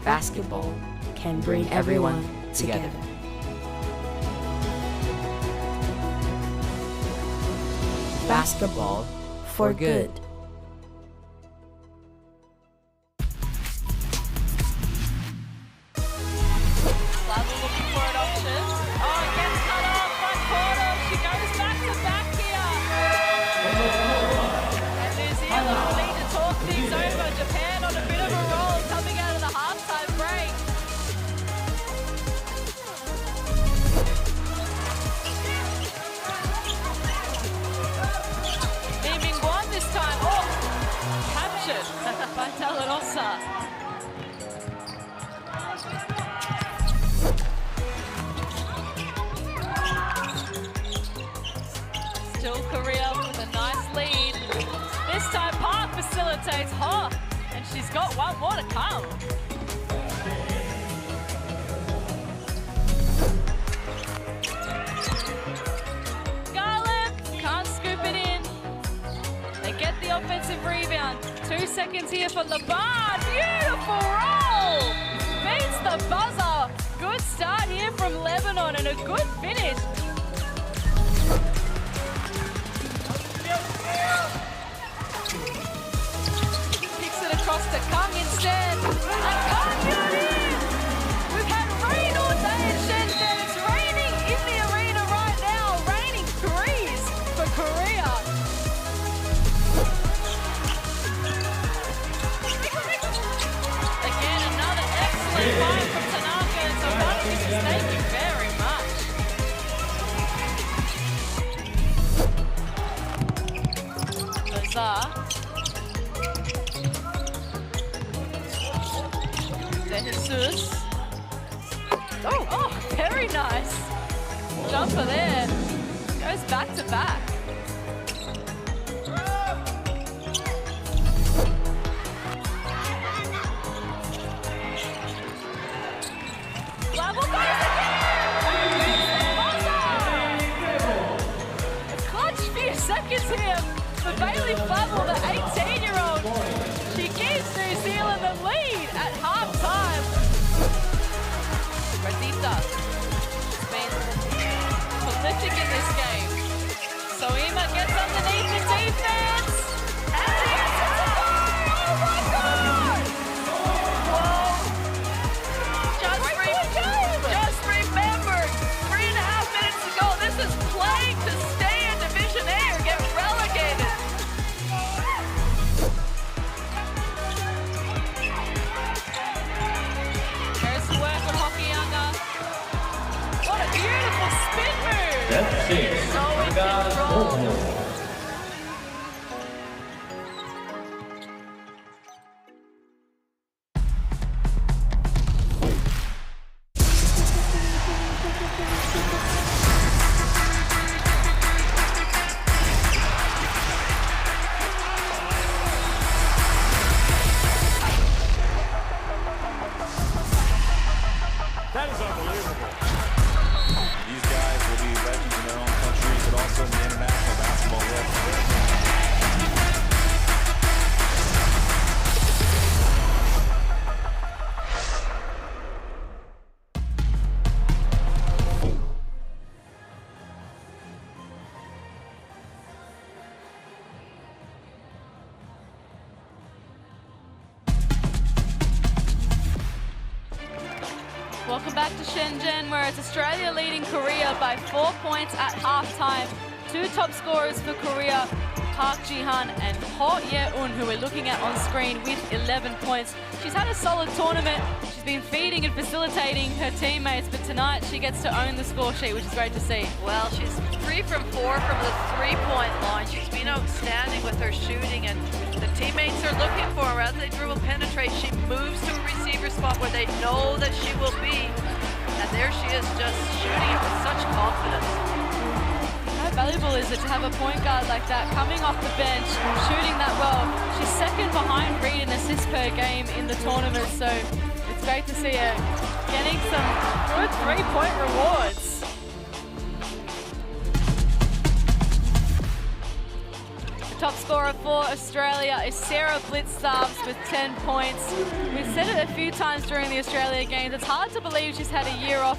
basketball can bring everyone together. Basketball for good. Lazo looking for an option. Oh, it gets cut off front quarter. She goes back to back here. And New Zealand will need to talk things over. Japan on a bit of a roll coming out of the halftime break. buzzer. Still Korea with a nice lead. This time Park facilitates her, and she's got one more to come. Garland can't scoop it in. They get the offensive rebound. 2 seconds here for Labar. Beautiful roll! Beats the buzzer. Good start here from Lebanon and a good finish. Kicks it across to Kung instead. And Kung got in! We've had rain all day in Shenzhen. It's raining in the arena right now. Raining threes for Korea. Again, another excellent fight from Tanaka. And so Tanaka, thank you very much. Lazar. De Jesus. Oh, very nice. Jumper there. Goes back to back. Level goes again! A clutch few seconds here for Bailey Flavel, the 18-year-old. She gives New Zealand the lead at halftime. Radita has been prolific in this game. Soima gets underneath the defense. And the answer to goal! Oh my God! Whoa! Just remember, 3.5 minutes ago, this is playing to stay in Division A or get relegated. There's the work with Hokianga. What a beautiful spin move. That's it. So in control. That is unbelievable. These guys will be legends in their own countries, but also in the international basketball world. Welcome back to Shenzhen, where it's Australia leading Korea by 4 points at halftime. 2 top scorers for Korea, Park Ji-han and Ho Ye-un, who we're looking at on screen with 11 points. She's had a solid tournament. She's been feeding and facilitating her teammates, but tonight she gets to own the score sheet, which is great to see. Well, she's 3 from 4 from the three-point line. She's been outstanding with her shooting, and the teammates are looking for her. As they dribble penetrate, she moves to a receiver spot where they know that she will be. And there she is, just shooting it with such confidence. How valuable is it to have a point guard like that coming off the bench, shooting that well? She's second behind Reed in assists per game in the tournament, so it's great to see her getting some good three-point rewards. The top scorer for Australia is Sarah Blitzstarves with 10 points. We've said it a few times during the Australia games. It's hard to believe she's had a year off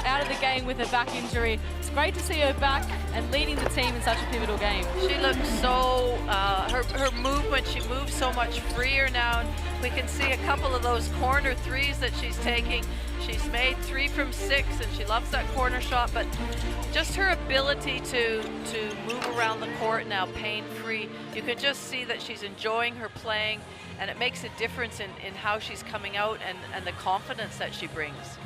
out of the game with a back injury. It's great to see her back and leading the team in such a pivotal game. She looks so, her movement, she moves so much freer now. And we can see a couple of those corner threes that she's taking. She's made 3 from 6 and she loves that corner shot, but just her ability to move around the court now pain-free. You can just see that she's enjoying her playing, and it makes a difference in how she's coming out and the confidence that she brings.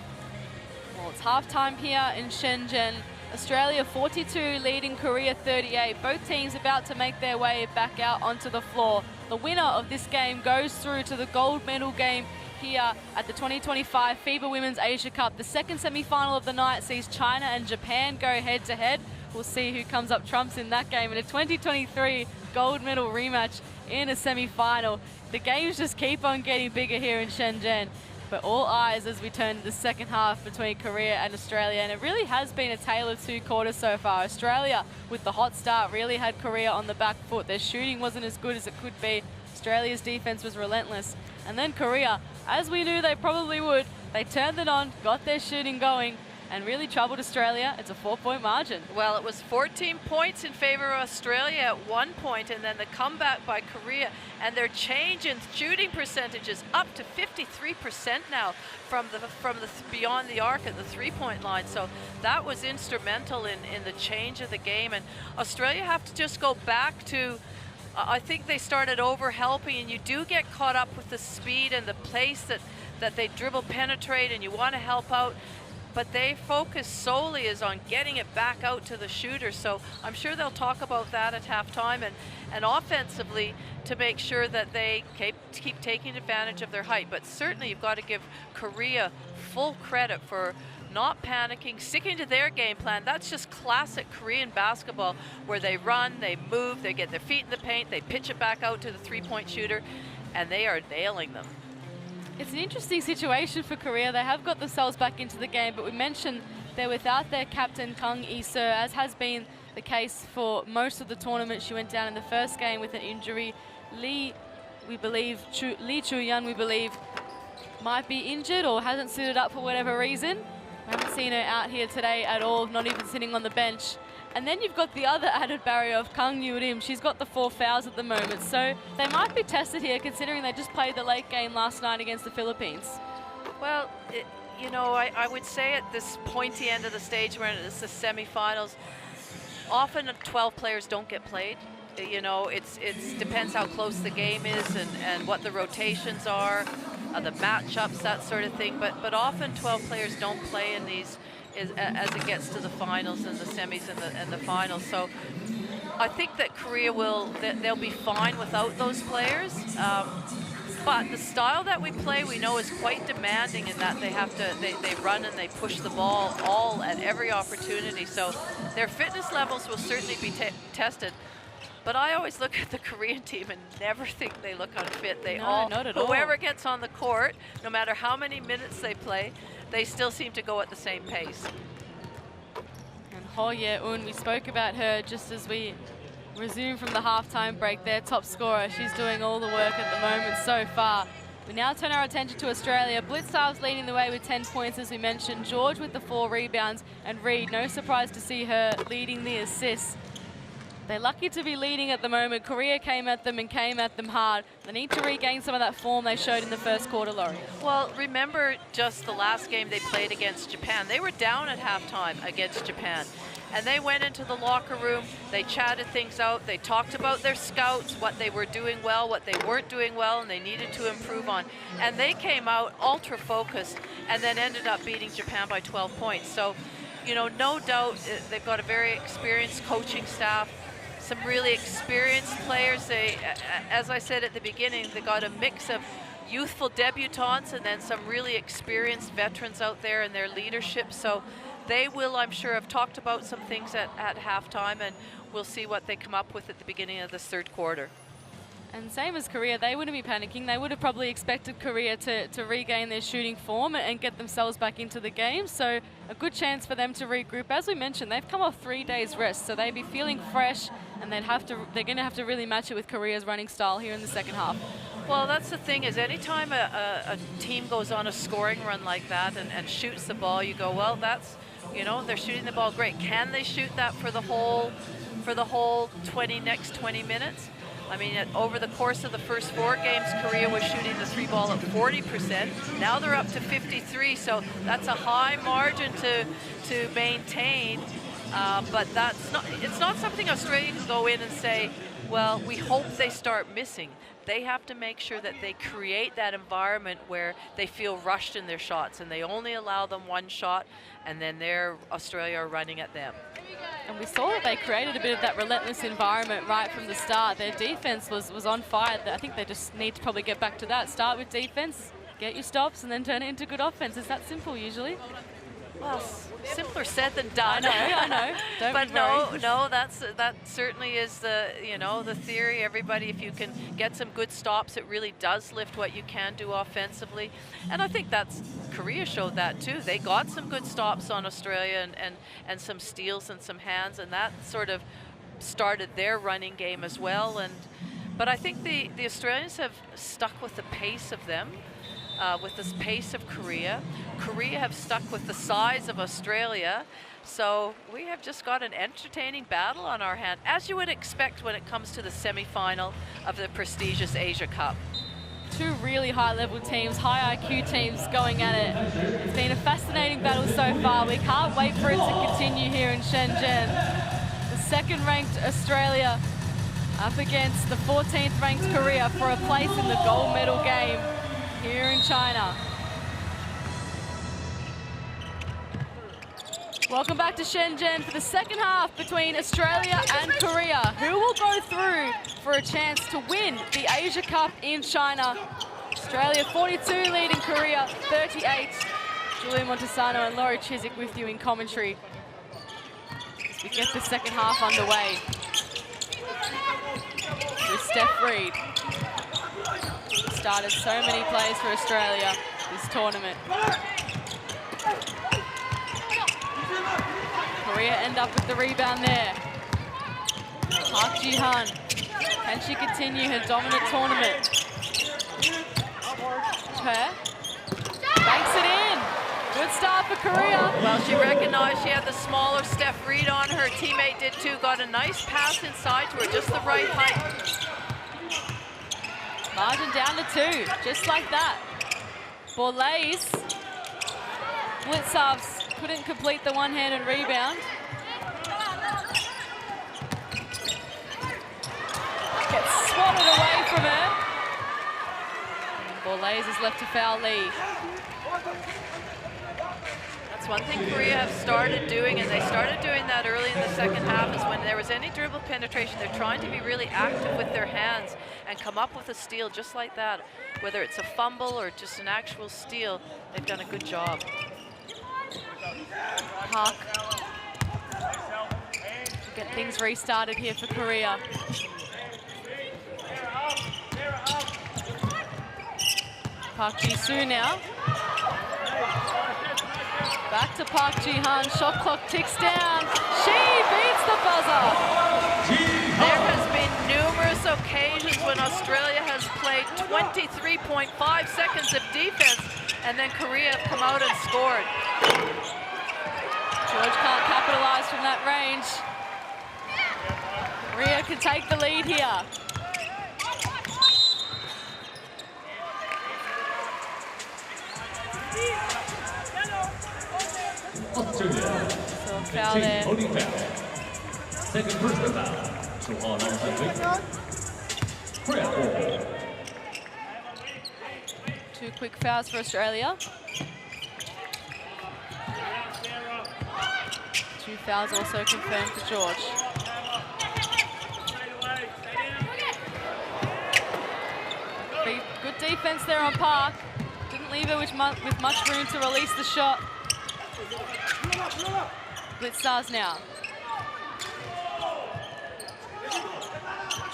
Well, it's halftime here in Shenzhen. Australia 42 leading Korea 38. Both teams about to make their way back out onto the floor. The winner of this game goes through to the gold medal game here at the 2025 FIBA Women's Asia Cup. The second semi-final of the night sees China and Japan go head-to-head. We'll see who comes up trumps in that game in a 2023 gold medal rematch in a semi-final. The games just keep on getting bigger here in Shenzhen. But all eyes as we turn to the second half between Korea and Australia. And it really has been a tale of two quarters so far. Australia, with the hot start, really had Korea on the back foot. Their shooting wasn't as good as it could be. Australia's defense was relentless. And then Korea, as we knew they probably would, they turned it on, got their shooting going, and really troubled Australia. It's a 4-point margin. Well, it was 14 points in favor of Australia at one point, and then the comeback by Korea, and their change in shooting percentages up to 53% now from the beyond the arc at the three-point line. So that was instrumental in the change of the game. And Australia have to just go back to, I think they started over helping, and you do get caught up with the speed and the pace that they dribble penetrate, and you want to help out. But they focus solely is on getting it back out to the shooter. So I'm sure they'll talk about that at halftime, and offensively to make sure that they keep taking advantage of their height. But certainly you've got to give Korea full credit for not panicking, sticking to their game plan. That's just classic Korean basketball, where they run, they move, they get their feet in the paint, they pitch it back out to the three-point shooter, and they are nailing them. It's an interesting situation for Korea. They have got themselves back into the game, but we mentioned they're without their captain, Kang Lee-seo, as has been the case for most of the tournament. She went down in the first game with an injury. Lee Chu-yeon, we believe, might be injured or hasn't suited up for whatever reason. We haven't seen her out here today at all, not even sitting on the bench. And then you've got the other added barrier of Kang Yoo-rim. She's got the 4 fouls at the moment, so they might be tested here considering they just played the late game last night against the Philippines. Well, you know, I would say at this pointy end of the stage where it's the semifinals, often 12 players don't get played. You know, it depends how close the game is and what the rotations are, the matchups, that sort of thing. But often 12 players don't play in these as it gets to the finals and the semis and the finals. So I think that Korea they'll be fine without those players. But the style that we play, we know, is quite demanding in that they run and they push the ball all at every opportunity. So their fitness levels will certainly be tested. But I always look at the Korean team and never think they look unfit. Not at all. Whoever gets on the court, no matter how many minutes they play, they still seem to go at the same pace. And Ho Ye-eun, we spoke about her just as we resume from the halftime break, their top scorer. She's doing all the work at the moment so far. We now turn our attention to Australia. Blitzarv's leading the way with 10 points, as we mentioned. George with the 4 rebounds, and Reed, no surprise to see her leading the assists. They're lucky to be leading at the moment. Korea came at them and came at them hard. They need to regain some of that form they showed in the first quarter, Laurie. Well, remember just the last game they played against Japan. They were down at halftime against Japan. And they went into the locker room, they chatted things out, they talked about their scouts, what they were doing well, what they weren't doing well, and they needed to improve on. And they came out ultra focused and then ended up beating Japan by 12 points. So, you know, no doubt they've got a very experienced coaching staff, some really experienced players. They, as I said at the beginning, they got a mix of youthful debutantes and then some really experienced veterans out there in their leadership. So they will, I'm sure, have talked about some things at halftime, and we'll see what they come up with at the beginning of this third quarter. And same as Korea, they wouldn't be panicking. They would have probably expected Korea to regain their shooting form and get themselves back into the game. So a good chance for them to regroup. As we mentioned, they've come off 3 days rest, so they'd be feeling fresh, and they're going to have to really match it with Korea's running style here in the second half. Well, that's the thing, is anytime a team goes on a scoring run like that and shoots the ball, you go, well, that's, you know, they're shooting the ball great. Can they shoot that for the whole next 20 minutes? I mean, over the course of the first 4 games, Korea was shooting the 3 ball at 40%. Now they're up to 53, so that's a high margin to maintain. But it's not something Australia can go in and say, well, we hope they start missing. They have to make sure that they create that environment where they feel rushed in their shots, and they only allow them one shot, and then Australia are running at them. And we saw that they created a bit of that relentless environment right from the start. Their defense was on fire. I think they just need to probably get back to that. Start with defense, get your stops, and then turn it into good offense. It's that simple usually. Well, simpler said than done. I know. Don't but be worried. no, that certainly is the theory. Everybody, if you can get some good stops, it really does lift what you can do offensively. And I think Korea showed that too. They got some good stops on Australia and some steals and some hands, and that sort of started their running game as well. But I think the Australians have stuck with the pace of them. With the pace of Korea. Korea have stuck with the size of Australia. So we have just got an entertaining battle on our hand, as you would expect when it comes to the semifinal of the prestigious Asia Cup. Two really high-level teams, high IQ teams going at it. It's been a fascinating battle so far. We can't wait for it to continue here in Shenzhen. The second-ranked Australia up against the 14th-ranked Korea for a place in the gold medal game here in China. Welcome back to Shenzhen for the second half between Australia and Korea. Who will go through for a chance to win the Asia Cup in China? Australia 42 leading Korea 38. Julia Montesano and Laurie Chiswick with you in commentary as we get the second half underway with Steph Reid. Started so many plays for Australia this tournament. Korea end up with the rebound there. Park Ji-han, can she continue her dominant tournament? Her banks it in. Good start for Korea. Well, she recognized she had the smaller Steph Reid on her. Teammate did too. Got a nice pass inside to her, just the right height. Margin down to 2, just like that. Borlase, Blitzovs couldn't complete the one-handed rebound. Gets swatted away from her. Borlase is left to foul Lee. That's one thing Korea have started doing, and they started doing that early in the second half, is when there was any dribble penetration, they're trying to be really active with their hands and come up with a steal just like that. Whether it's a fumble or just an actual steal, they've done a good job. Park to get things restarted here for Korea. Park Ji-soo now. Back to Park Ji-han, shot clock ticks down. She beats the buzzer. There has been numerous occasions when Australia has played 23.5 seconds of defense, and then Korea have come out and scored. George can't capitalize from that range. Korea can take the lead here. Australia. So a foul there. Second personal foul. So on Korea. 2 quick fouls for Australia. 2 fouls also confirmed for George. Good defense there on Park. Didn't leave her with much room to release the shot. Blitz stars now.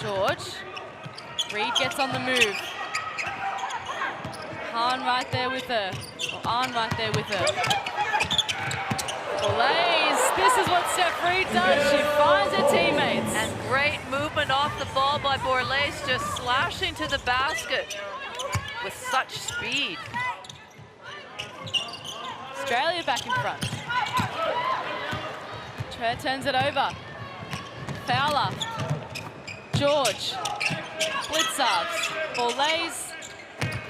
George. Reid gets on the move. Han right there with her. Or Arn right there with her. Borlase. This is what Steph Reid does. She finds her teammates. And great movement off the ball by Borlase, just slashing to the basket with such speed. Australia back in front. Tre turns it over. Fowler. George. Blitzovs. Borlase.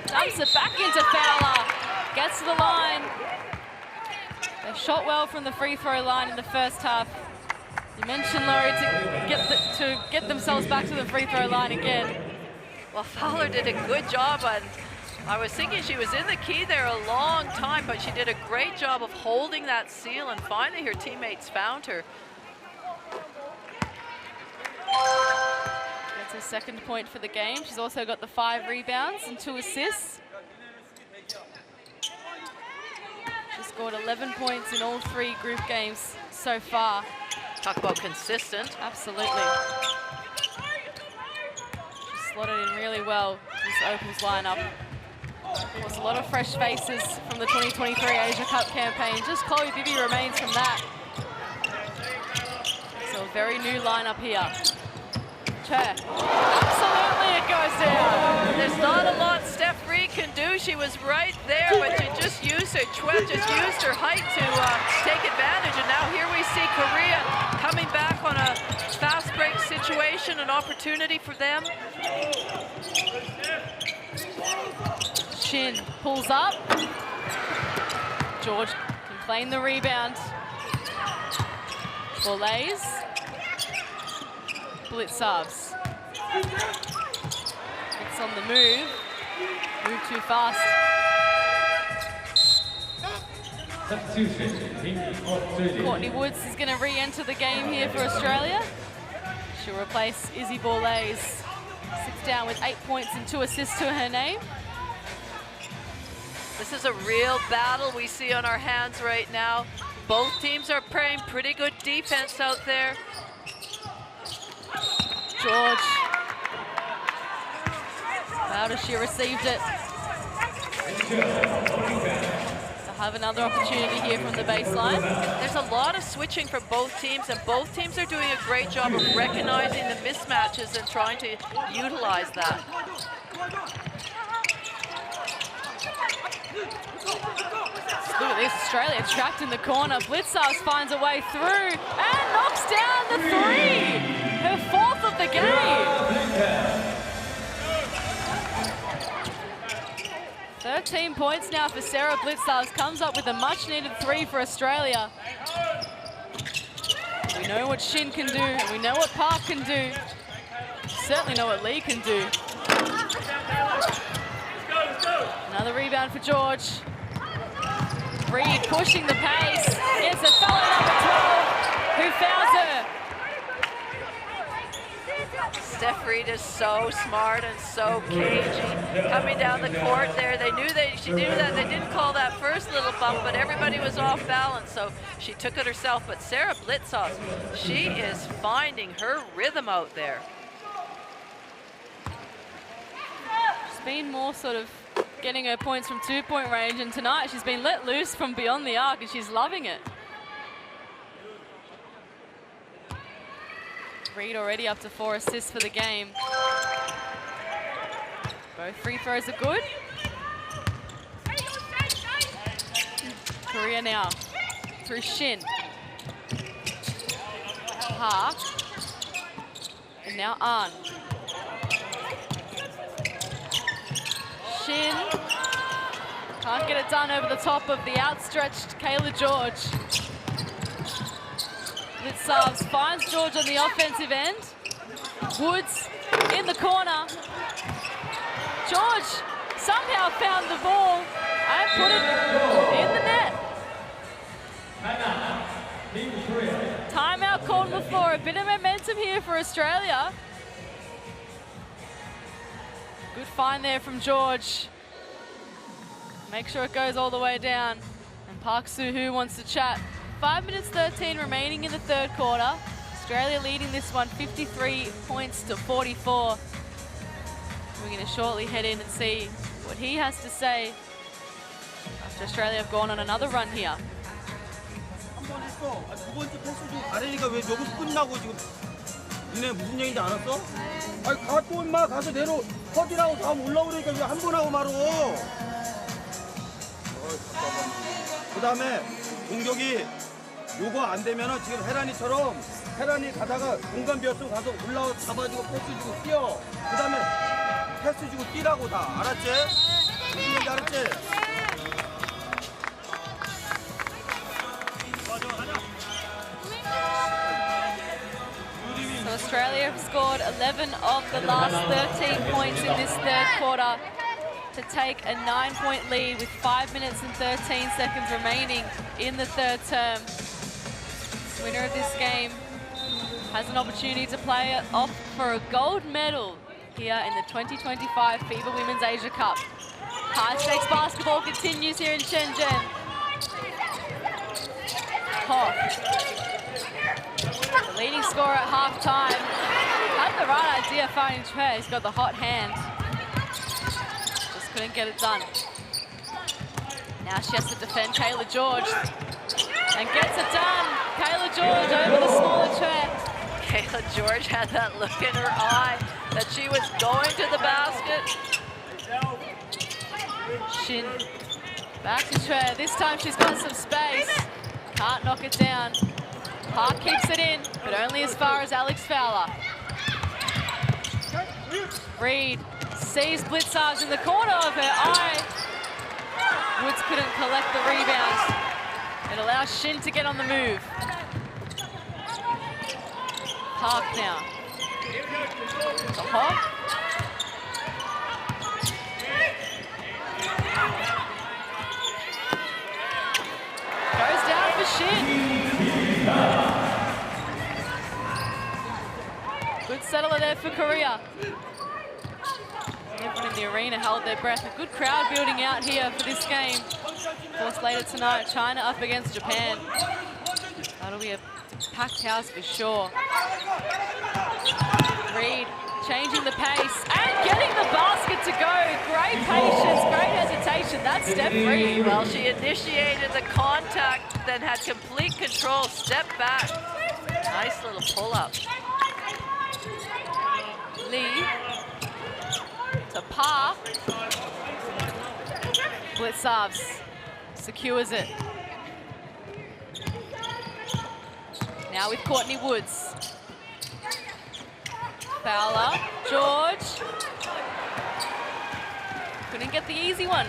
Dumps it back into Fowler. Gets to the line. They shot well from the free throw line in the first half. You mentioned, Laurie, to get themselves back to the free throw line again. Well, Fowler did a good job, and I was thinking she was in the key there a long time, but she did a great job of holding that seal, and finally her teammates found her. That's her second point for the game. She's also got the 5 rebounds and 2 assists. She scored 11 points in all 3 group games so far. Talk about consistent. Absolutely. She slotted in really well to this Opals lineup. There was a lot of fresh faces from the 2023 Asia Cup campaign. Just Chloe Bibby remains from that. So a very new lineup here. Absolutely, it goes down. There's not a lot Steph Reed can do. She was right there, but she just used her used her height to take advantage. And now here we see Korea coming back on a fast break situation, an opportunity for them. Shin pulls up. George can claim the rebound. Boulays. Blitzarves. It's on the move. Move too fast. Courtney Woods is going to re-enter the game here for Australia. She'll replace Izzy Boulays. Sits down with 8 points and 2 assists to her name. This is a real battle we see on our hands right now. Both teams are playing pretty good defense out there. George. How does she received it? To have another opportunity here from the baseline. There's a lot of switching for both teams, and both teams are doing a great job of recognizing the mismatches and trying to utilize that. Look at this, Australia trapped in the corner. Blitzarves finds a way through and knocks down the 3. Her 4th of the game. 13 points now for Sarah Blitzarves. Comes up with a much-needed 3 for Australia. We know what Shin can do, and we know what Park can do. Certainly know what Lee can do. Another rebound for George. Reed pushing the pace. Gets a fellow number 12, who fouls her. Steph Reed is so smart and so cagey. Coming down the court there, she knew that they didn't call that first little bump, but everybody was off balance, so she took it herself. But Sarah Blitzarves, she is finding her rhythm out there. She's been more sort of getting her points from 2-point range, and tonight she's been let loose from beyond the arc, and she's loving it. Reed already up to 4 assists for the game. Both free throws are good. Korea now through Shin. Park. And now Ahn. Shin. Can't get it done over the top of the outstretched Kayla George. Blitzarves finds George on the offensive end. Woods in the corner. George somehow found the ball and put it in the net. Timeout called on the floor. A bit of momentum here for Australia. Good find there from George. Make sure it goes all the way down. And Park Soo-hoo wants to chat. 5 minutes 13 remaining in the third quarter. Australia leading this one 53 points to 44. We're going to shortly head in and see what he has to say after Australia have gone on another run here. 번 했어. 두 번째 패스 좀 가려니까 왜 여기서 끝나고 지금 니네 무슨 얘기인지 알았어? 아니 가 또 임마 가서 내로 퍼지라고 다음 올라오니까 왜 한 번 하고 말어? 그 다음에 공격이 요거 안 되면은 지금 혜란이 가다가 공간 비었으면 가서 올라와 잡아주고 패스 주고 뛰어. 그 다음에 패스 주고 뛰라고 다 알았지? 무슨 얘기인지 알았지? Australia have scored 11 of the last 13 points in this third quarter to take a 9-point lead with 5 minutes and 13 seconds remaining in the third term. Winner of this game has an opportunity to play off for a gold medal here in the 2025 FIBA Women's Asia Cup. High-stakes basketball continues here in Shenzhen. Hoff, the leading scorer at halftime, had the right idea finding Trey. He's got the hot hand. Just couldn't get it done. Now she has to defend Kayla George and gets it done. Kayla George over the smaller Trey. Kayla George had that look in her eye that she was going to the basket. Shin back to Trey. This time she's got some space. Can't knock it down. Park keeps it in, but only as far as Alex Fowler. Reed sees Blitzarves in the corner of her eye. Woods couldn't collect the rebound. It allows Shin to get on the move. Park now. To Hoff. Goes down for Shin. Good settler there for Korea. Everyone in the arena held their breath. A good crowd building out here for this game. Of course, later tonight, China up against Japan. That'll be a packed house for sure. Reed changing the pace and getting the basket to go. Great patience, great hesitation. That's Steph Reed. Well, she initiated the contact, then had complete control, step back. Nice little pull-up. Lee to Park. Blitzarves secures it. Now with Courtney Woods. Fowler, George. Couldn't get the easy one.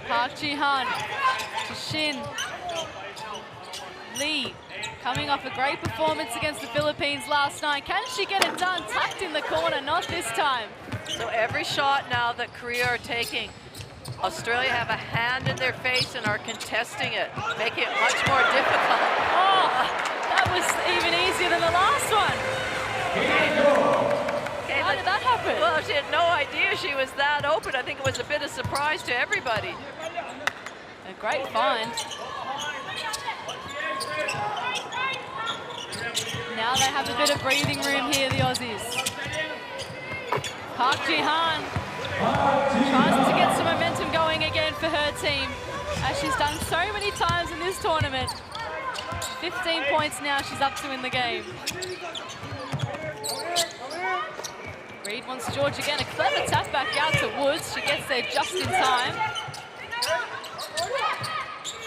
Park Ji-han to Shin. Lee coming off a great performance against the Philippines last night. Can she get it done? Tucked in the corner, not this time. So every shot now that Korea are taking, Australia have a hand in their face and are contesting it, making it much more difficult. Oh, that was even easier than the last one. Okay, How did that happen? Well, she had no idea she was that open. I think it was a bit of surprise to everybody. A great find. Now they have a bit of breathing room here, the Aussies. Park Ji-han tries to get some momentum going again for her team, as she's done so many times in this tournament. 15 points now she's up to in the game. Reed wants George again. A clever tap back out to Woods. She gets there just in time.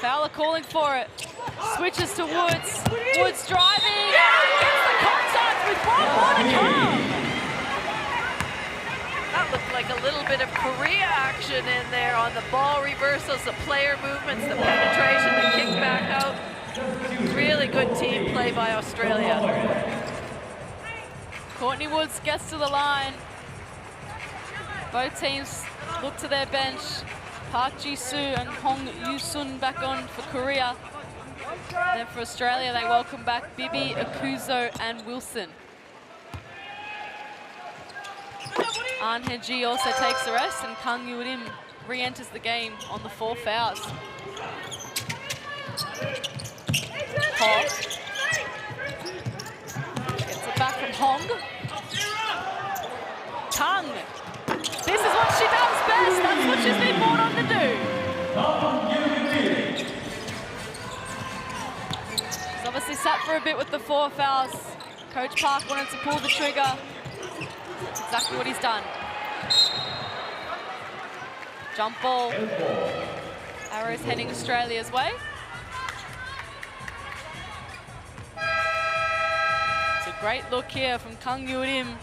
Fowler calling for it. Switches to Woods. Woods driving. Gets the contact with one more to come. That looked like a little bit of Korea action in there on the ball reversals, the player movements, the penetration, the kick back out. Really good team play by Australia. Courtney Woods gets to the line. Both teams look to their bench. Park Ji-soo and Hong Yu-sun back on for Korea. Then for Australia, they welcome back Bibi, Akuzo, and Wilson. An Hee-ji also takes the rest, and Kang Yoo-rim re-enters the game on the 4 fouls. Hoff gets it back from Hong. Kang. This is what she does best. That's what she's been brought on to do. She's obviously sat for a bit with the 4 fouls. Coach Park wanted to pull the trigger. That's exactly what he's done. Jump ball. Arrows heading Australia's way. It's a great look here from Kang Yoo-rim.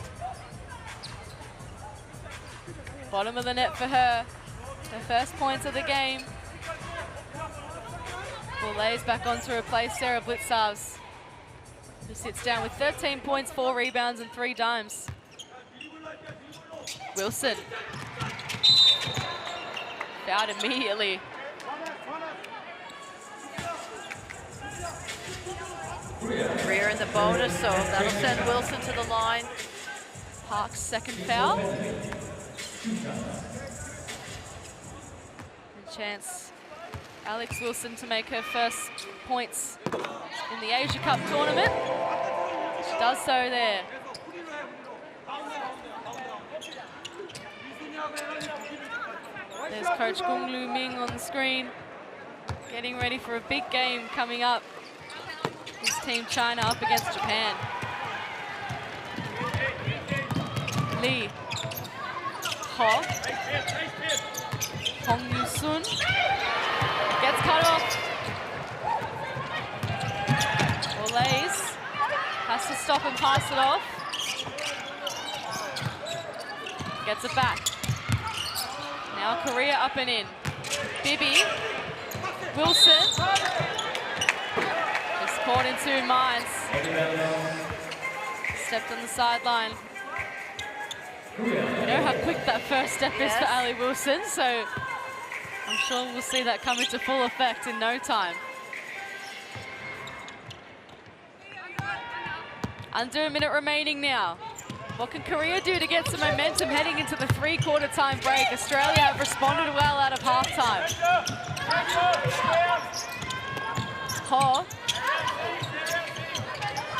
Bottom of the net for her. Her first points of the game. Bourla's back on to replace Sarah Blitzars, who sits down with 13 points, 4 rebounds, and 3 dimes. Wilson. Fouled immediately. Korea in the bonus, so that'll send Wilson to the line. Park's second foul. And chance Alex Wilson to make her first points in the Asia Cup tournament. She does so there. There's Coach Gung Lu Ming on the screen, getting ready for a big game coming up. His team China up against Japan. Lee. Ho. Hong Yu-sun. Gets cut off. Bourla's has to stop and pass it off. Gets it back. Now Korea up and in. Bibby. Wilson. Just caught in 2 minds. Stepped on the sideline. We know how quick that first step is for Ali Wilson, so I'm sure we'll see that come into full effect in no time. Under a minute remaining now. What can Korea do to get some momentum heading into the 3/4 time break? Australia have responded well out of halftime. Ho.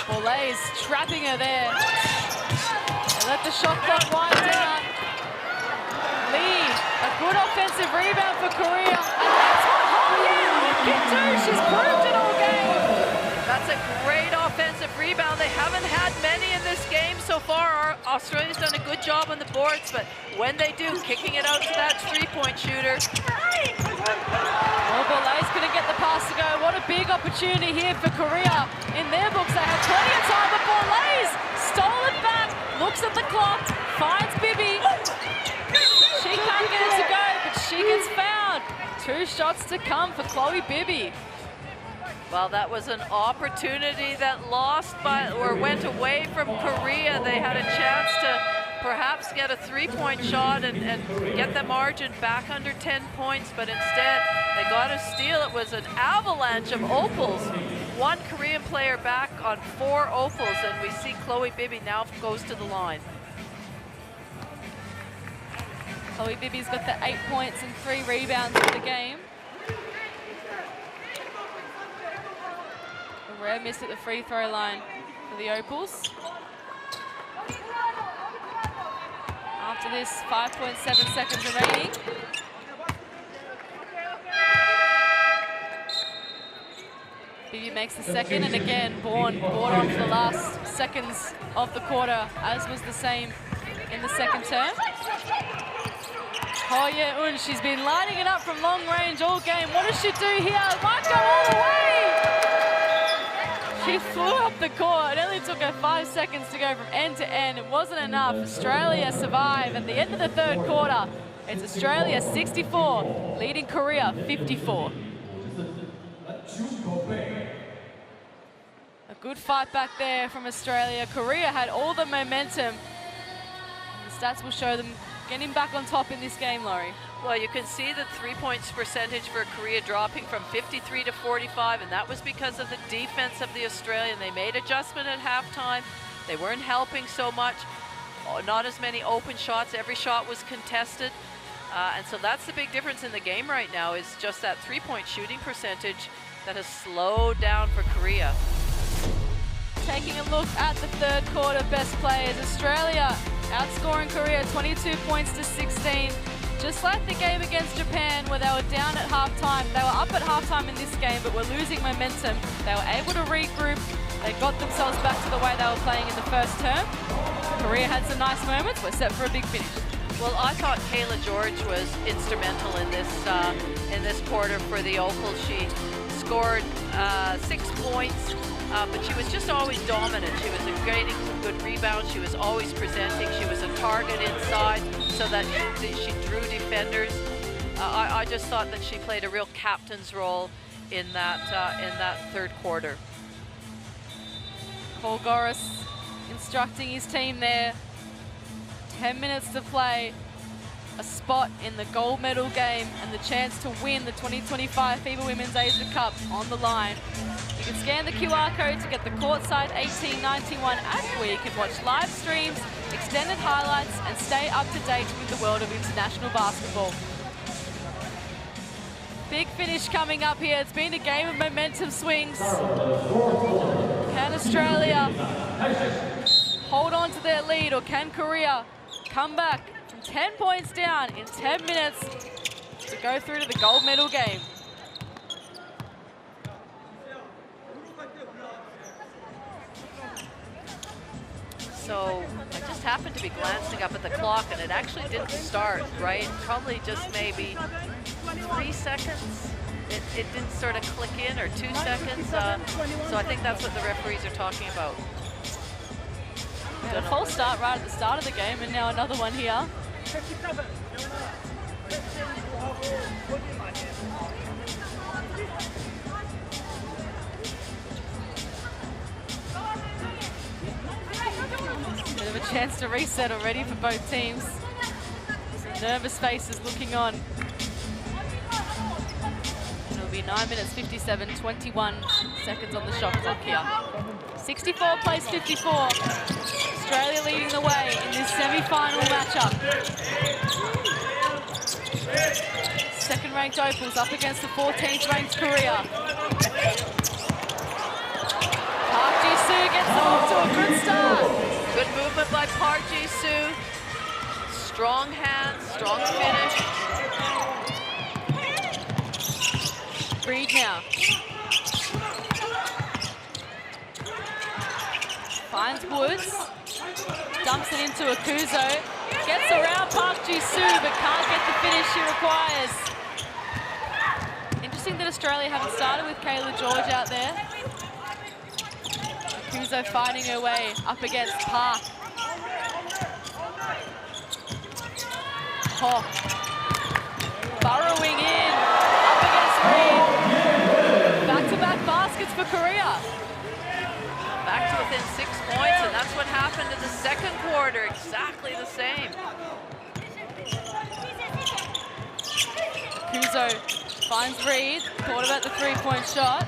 Bourla's trapping her there. They let the shot clock wind down. Lee, a good offensive rebound for Korea. And that's what Ho can do. She's proved it all game. That's a great offensive rebound. They haven't had many in this game so far. Australia's done a good job on the boards, but when they do, kicking it out to that 3-point shooter. Well, Bourla's couldn't get the pass to go. What a big opportunity here for Korea. In their books, they have plenty of time, but Bourla's stole it back, looks at the clock, finds Bibby. She can't get it to go, but she gets fouled. 2 shots to come for Chloe Bibby. Well, that was an opportunity that went away from Korea. They had a chance to perhaps get a 3-point shot and get the margin back under 10 points, but instead they got a steal. It was an avalanche of opals. 1 Korean player back on 4 opals, and we see Chloe Bibby now goes to the line. Chloe Bibby's got the 8 points and 3 rebounds for the game. A rare miss at the free throw line for the Opals. After this, 5.7 seconds remaining. Bibby makes the second, and again, Bourne brought on for the last seconds of the quarter, as was the same in the second term. Oh yeah, Un, she's been lighting it up from long range all game. What does she do here? Might go all the way! She flew up the court. It only took her 5 seconds to go from end to end. It wasn't enough. Australia survive at the end of the 3rd quarter. It's Australia 64, leading Korea 54. A good fight back there from Australia. Korea had all the momentum. The stats will show them getting back on top in this game, Laurie. Well, you can see the 3-point percentage for Korea dropping from 53 to 45, and that was because of the defense of the Australian. They made adjustment at halftime. They weren't helping so much. Not as many open shots. Every shot was contested. And so that's the big difference in the game right now, is just that 3-point shooting percentage that has slowed down for Korea. Taking a look at the 3rd quarter best players, Australia outscoring Korea 22 points to 16. Just like the game against Japan, where they were down at halftime. They were up at halftime in this game, but were losing momentum. They were able to regroup. They got themselves back to the way they were playing in the first term. Korea had some nice moments. We're set for a big finish. Well, I thought Kayla George was instrumental in this quarter for the Opals. She scored 6 points, but she was just always dominant. She was getting some good rebounds. She was always presenting. She was a target inside, so that she drew defenders. I just thought that she played a real captain's role in that third quarter. Paul Goris instructing his team there. 10 minutes to play. A spot in the gold medal game and the chance to win the 2025 FIBA Women's Asia Cup on the line. You can scan the QR code to get the courtside 1891 app where you can watch live streams, extended highlights, and stay up to date with the world of international basketball. Big finish coming up here. It's been a game of momentum swings. Can Australia hold on to their lead, or can Korea come back from 10 points down in 10 minutes to go through to the gold medal game? So I just happened to be glancing up at the clock, and it actually didn't start, right? Probably just maybe 3 seconds. It didn't sort of click in, or 2 seconds. So I think that's what the referees are talking about. A false start right at the start of the game, and now another one here. Bit of a chance to reset already for both teams. Some nervous faces looking on. It'll be 9 minutes 57, 21 seconds on the shot clock here. 64 plays 54. Australia leading the way in this semi-final matchup. Second-ranked Opals up against the 14th-ranked Korea. Park Ji-soo gets them off to a good start. Good movement by Park Ji-soo. Strong hands, strong finish. Reed now. Finds Woods. Dumps it into Akuzo. Gets around Park Ji-soo, but can't get the finish she requires. Interesting that Australia haven't started with Kayla George out there. Akuzo fighting her way up against Park. Hawk burrowing in, up against Reed. Back-to-back baskets for Korea. Back to within 6 points, and that's what happened in the second quarter. Exactly the same. Akuzo finds Reed. Thought about the three-point shot.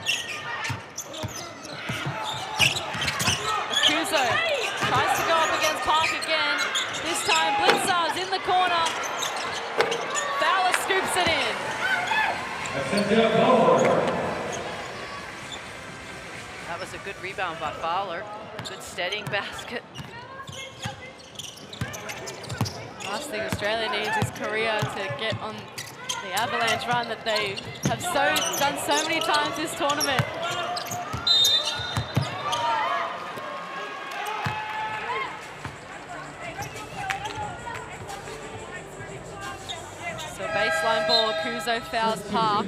Akuzo tries to go up against Park again. This time Blitzar's in the corner. Fowler scoops it in. That was a good rebound by Fowler. Good steadying basket. Last thing Australia needs is Korea to get on the avalanche run that they have done so many times this tournament. So baseline ball, Akuzo fouls Park.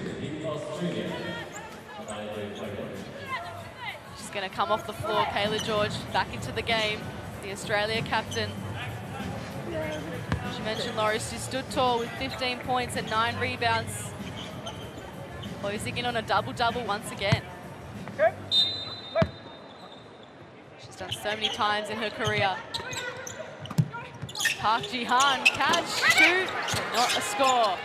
She's going to come off the floor. Kayla George back into the game, the Australia captain. She mentioned Laurie, she stood tall with 15 points and 9 rebounds. Closing in on a double-double once again. She's done so many times in her career. Park Ji-han, catch, shoot, and not a score.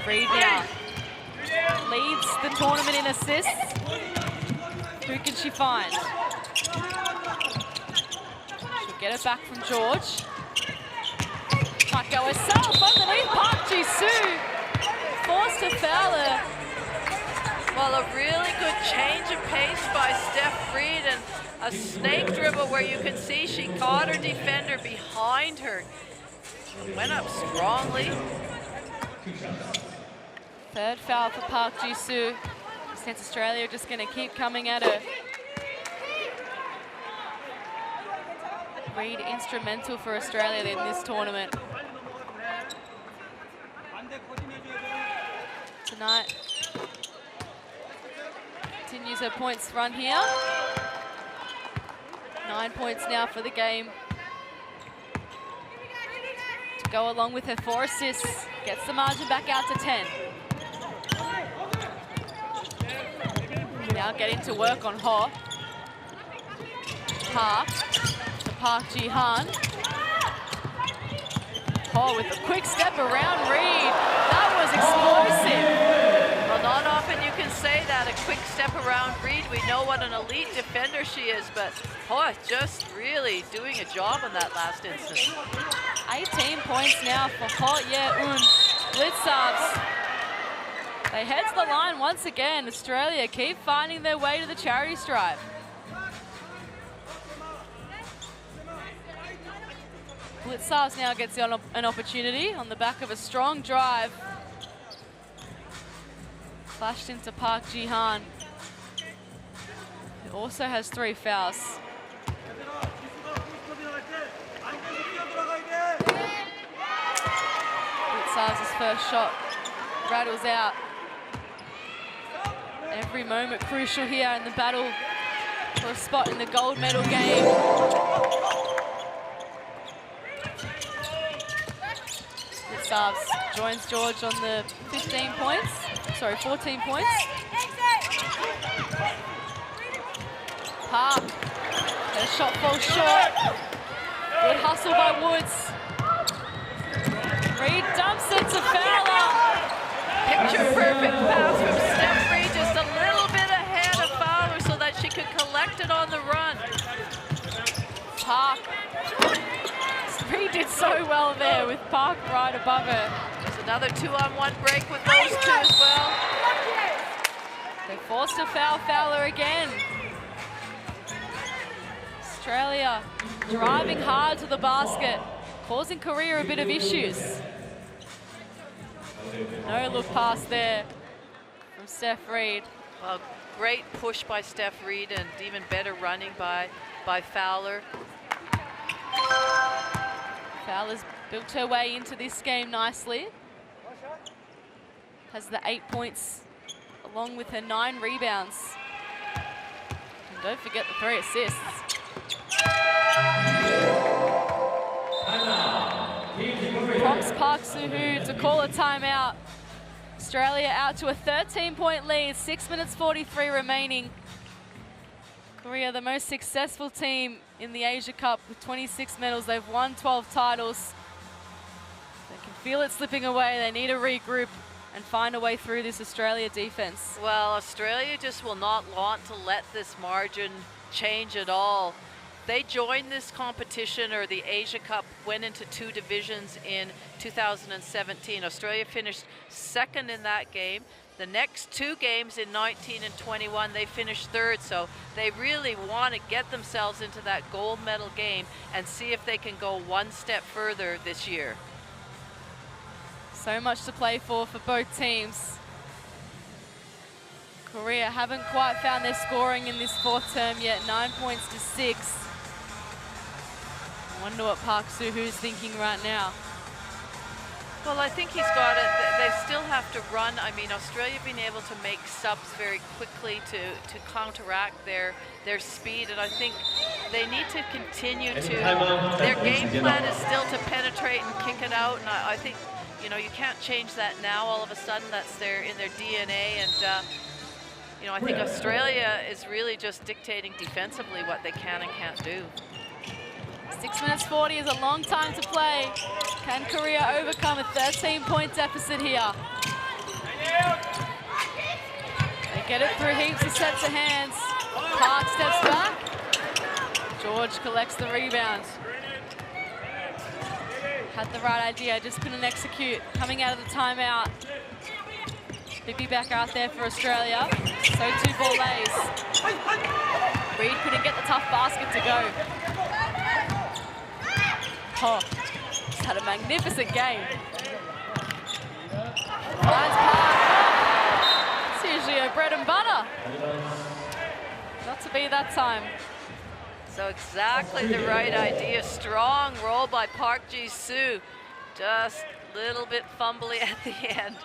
Reed now leads the tournament in assists. Who can she find? She'll get it back from George. Might go herself underneath Park Ji-soo. Forced to foul her. Well, a really good change of pace by Steph Reed, and a snake dribble where you can see she caught her defender behind her. Went up strongly. Third foul for Park Ji-soo. Since Australia are just going to keep coming at her. Reed instrumental for Australia in this tournament. Tonight continues her points run here. 9 points now for the game. To go along with her 4 assists, gets the margin back out to 10. Now getting to work on Ho. Park to Park Ji-han. Ho with a quick step around Reed. That was explosive. Well, not often you can say that, a quick step around Reed. We know what an elite defender she is, but Ho just really doing a job in that last instance. 18 points now for Ho Ye-un. Blitzards. They head to the line once again. Australia keep finding their way to the charity stripe. Blitzards now gets an opportunity on the back of a strong drive. Flashed into Park Ji-han, who also has 3 fouls. Blitzards' first shot rattles out. Every moment crucial here in the battle for a spot in the gold medal game. Blitzards joins George on the 14 points. Park, her shot falls short. Good hustle by Woods. Reed dumps it to Fowler. Picture perfect pass from Steph Reed, just a little bit ahead of Fowler so that she could collect it on the run. Park. Reed did so well there with Park right above her. There's another 2-on-1 break with those two as well. They forced a foul, Fowler again. Australia driving hard to the basket, causing Korea a bit of issues. No look pass there from Steph Reed. Well, great push by Steph Reed and even better running by Fowler. Fowler's built her way into this game nicely. Has the 8 points along with her 9 rebounds. And don't forget the 3 assists. Prompts Park Soo-hoo to call a timeout. Australia out to a 13-point lead, 6 minutes 43 remaining. Korea, the most successful team in the Asia Cup with 26 medals. They've won 12 titles. They can feel it slipping away. They need to regroup and find a way through this Australia defense. Well, Australia just will not want to let this margin change at all. They joined this competition, or the Asia Cup, went into 2 divisions in 2017. Australia finished second in that game. The next 2 games in 19 and 21, they finished third. So they really want to get themselves into that gold medal game and see if they can go one step further this year. So much to play for both teams. Korea haven't quite found their scoring in this 4th term yet, 9 points to 6. I wonder what Park Soo-hoo's thinking right now. Well, I think he's got it. They still have to run. I mean, Australia being able to make subs very quickly to counteract their speed, and I think they need to continue to, their game plan is still to penetrate and kick it out, and I think, you know, you can't change that now all of a sudden. That's in their DNA, and you know, I think Australia is really just dictating defensively what they can and can't do. 6 minutes 40 is a long time to play. Can Korea overcome a 13-point deficit here? They get it through heaps of sets of hands. Park steps back. George collects the rebound. Had the right idea, just couldn't execute. Coming out of the timeout. Bibby back out there for Australia. So too Borlays. Reed couldn't get the tough basket to go. Oh, just had a magnificent game. Finds Park. It's usually her bread and butter. Not to be that time. So exactly the right idea. Strong roll by Park Ji-soo. Just a little bit fumbly at the end.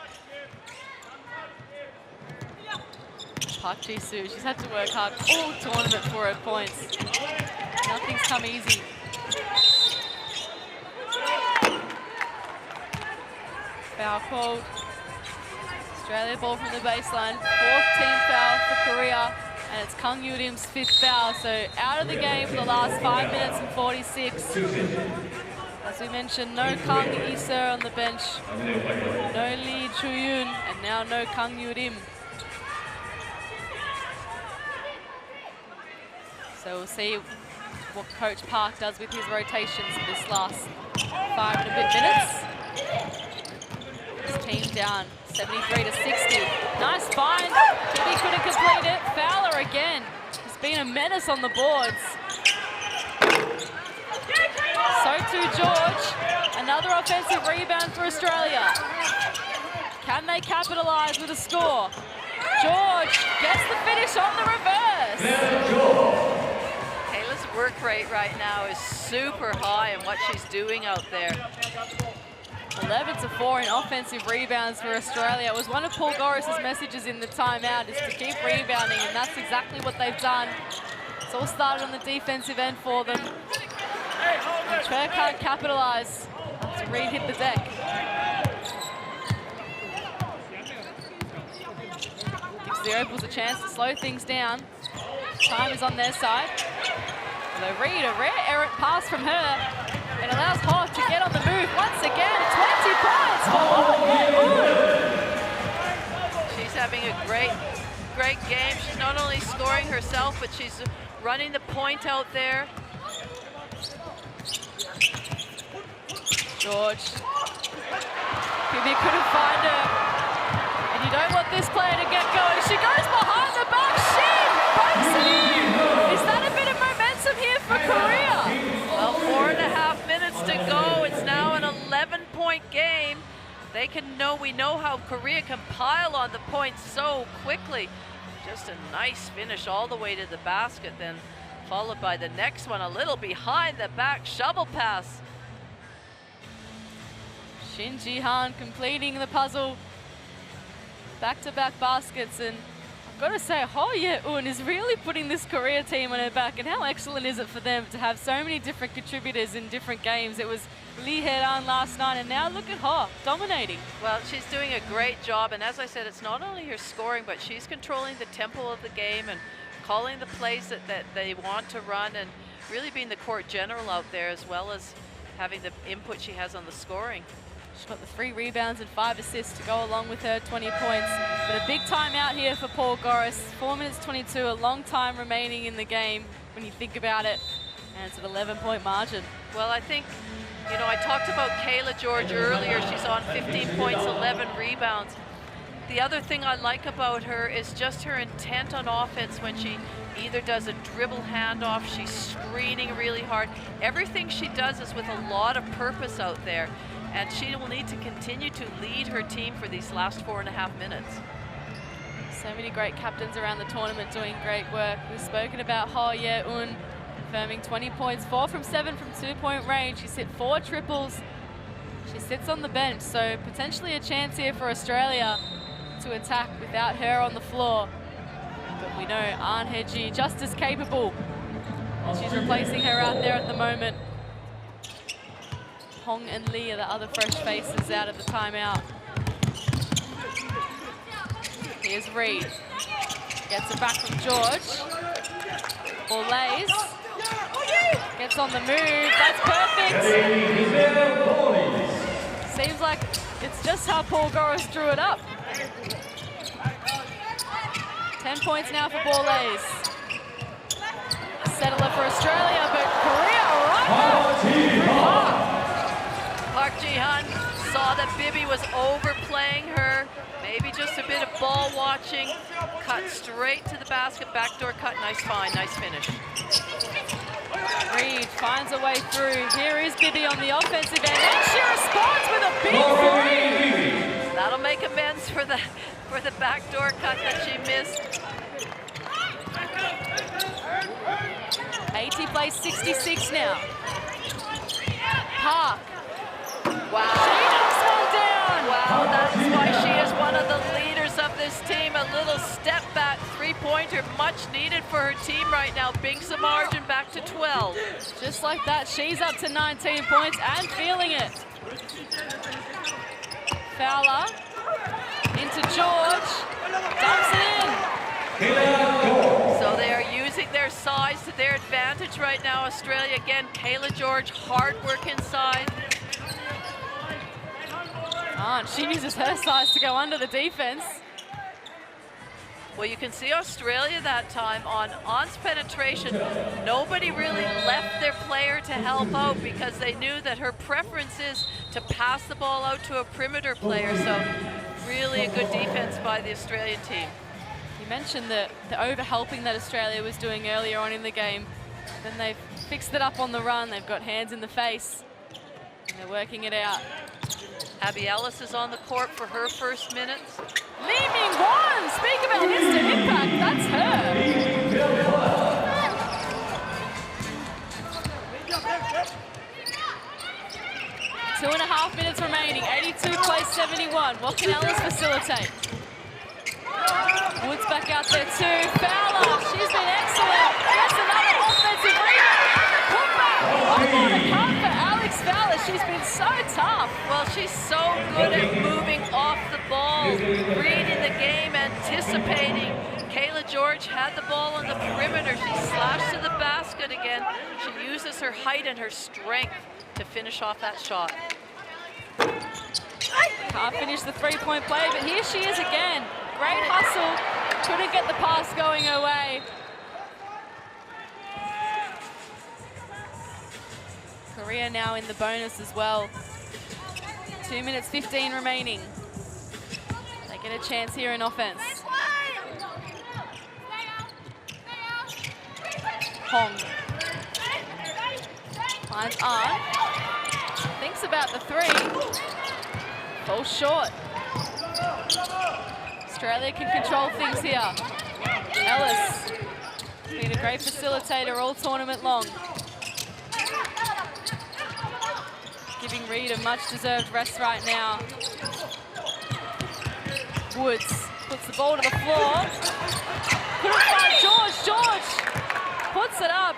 Park Ji-soo, she's had to work hard all tournament for her points. Nothing's come easy. Foul called. Australia ball from the baseline. 4th team foul for Korea. And it's Kang Yoo-rim's 5th foul. So out of the game for the last 5 minutes and 46. As we mentioned, no Kang Lee-seo on the bench. No Lee Ju-yoon. And now no Kang Yoo-rim. So we'll see what Coach Park does with his rotations for this last 5 and a bit minutes. His team down 73 to 60. Nice find. He couldn't complete it. Fowler again. He's been a menace on the boards. So too George. Another offensive rebound for Australia. Can they capitalize with a score? George gets the finish on the reverse. Kayla's work rate right now is super high in what she's doing out there. 11 to 4 in offensive rebounds for Australia. It was one of Paul Goris's messages in the timeout, is to keep rebounding, and that's exactly what they've done. It's all started on the defensive end for them. And Chue can't capitalize. So Reed hit the deck. Gives the Opals a chance to slow things down. Time is on their side. Although Reed, a rare errant pass from her. It allows Ho to get on the move once again. 20 points for Ho. She's having a great game. She's not only scoring herself, but she's running the point out there. George. Phoebe couldn't find her. And you don't want this player to get going. She goes behind the back. Shin breaks it in. Is that a bit of momentum here for Korea? Well, 4.5 minutes to go. It's now an 11-point game. We know how Korea can pile on the points so quickly. Just a nice finish all the way to the basket, then followed by the next one, a little behind the back shovel pass. Shin Ji-han completing the puzzle. Back-to-back baskets, and I've got to say, Ho Ye-eun is really putting this Korea team on her back, and how excellent is it for them to have so many different contributors in different games. It was Lee Hae-ran last night, and now look at Ho dominating. Well, she's doing a great job, and as I said, it's not only her scoring, but she's controlling the tempo of the game and calling the plays that they want to run, and really being the court general out there, as well as having the input she has on the scoring. She's got the 3 rebounds and 5 assists to go along with her 20 points. But a big timeout here for Paul Goris. 4 minutes 22, a long time remaining in the game when you think about it. And it's an 11-point margin. Well, I think, you know, I talked about Kayla George earlier. She's on 15 points, 11 rebounds. The other thing I like about her is just her intent on offense when she either does a dribble handoff, she's screening really hard. Everything she does is with a lot of purpose out there. And she will need to continue to lead her team for these last 4.5 minutes. So many great captains around the tournament doing great work. We've spoken about Ho Ye-eun confirming 20 points, 4 from 7 from 2-point range. She's hit 4 triples. She sits on the bench, so potentially a chance here for Australia to attack without her on the floor. But we know Ahn Hae-ji just as capable. And she's replacing her out there at the moment. Hong and Lee are the other fresh faces out of the timeout. Here's Reed. Gets it back from George. Ball lays. Gets on the move. That's perfect. Seems like it's just how Paul Goris drew it up. 10 points now for Borlase. Settler for Australia, but Korea right back. Park Ji-han saw that Bibi was overplaying her. Maybe just a bit of ball watching. Cut straight to the basket, backdoor cut. Nice find, nice finish. Reed finds a way through. Here is Bibi on the offensive end, and she responds with a big three. That'll make amends for the backdoor cut that she missed. 80 plays 66 now. Park. Wow. She knocks one down. Wow, that's why she is one of the leaders of this team. A little step back three-pointer, much needed for her team right now. Brings the margin back to 12. Just like that, she's up to 19 points and feeling it. Fowler into George. their advantage right now, Australia. Again, Kayla George, hard work inside. And she uses her size to go under the defense. Well, you can see Australia that time on On's penetration. Nobody really left their player to help out because they knew that her preference is to pass the ball out to a perimeter player. So really a good defense by the Australian team. You mentioned the over-helping that Australia was doing earlier on in the game. Then they've fixed it up on the run. They've got hands in the face. And they're working it out. Abby Ellis is on the court for her first minutes. Li Ming-Wan, speak about instant impact, that's her. 2.5 minutes remaining, 82-71. What can Ellis facilitate? Woods back out there too. Fowler, she's been excellent. Gets another offensive rebound and a putback. One more to come for Alex Fowler. She's been so tough. Well, she's so good at moving off the ball, reading the game, anticipating. Kayla George had the ball on the perimeter. She slashed to the basket again. She uses her height and her strength to finish off that shot. Can't finish the three-point play, but here she is again. Great hustle, couldn't get the pass going her way. Korea now in the bonus as well. 2 minutes 15 remaining. They get a chance here in offense. Hong. Finds Ahn. Thinks about the three. Falls short. Australia can control things here. Ellis. Been a great facilitator all tournament long. Giving Reed a much-deserved rest right now. Woods puts the ball to the floor. Couldn't find George. George puts it up.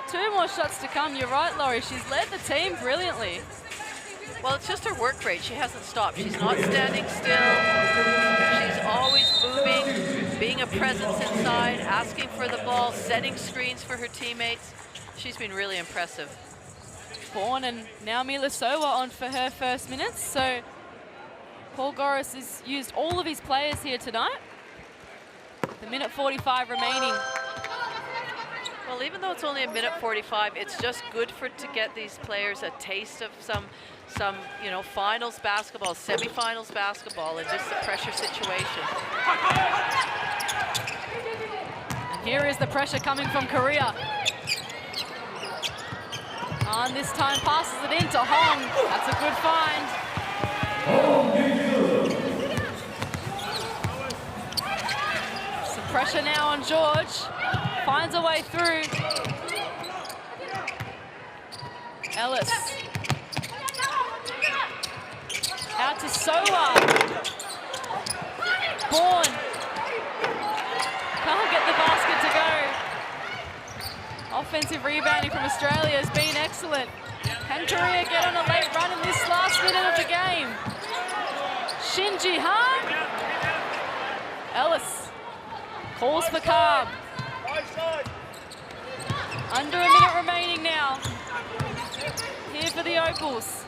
2 more shots to come. You're right, Laurie. She's led the team brilliantly. Well, it's just her work rate. She hasn't stopped. She's not standing still. She's always moving, being a presence inside, asking for the ball, setting screens for her teammates. She's been really impressive. Bourne and Naomi Lasowa on for her first minutes. So Paul Goris has used all of his players here tonight. The minute 45 remaining. Well, even though it's only a minute 45, it's just good to get these players a taste of some finals basketball, semifinals basketball, and just the pressure situation. And here is the pressure coming from Korea. And this time passes it into Hong. That's a good find. Some pressure now on George. Finds a way through. Ellis. Out to Soa. Bourne. Can't get the basket to go. Offensive rebounding from Australia has been excellent. Can Korea get on a late run in this last minute of the game? Shin Ji-han. Ellis calls for calm. Under a minute remaining now. Here for the Opals.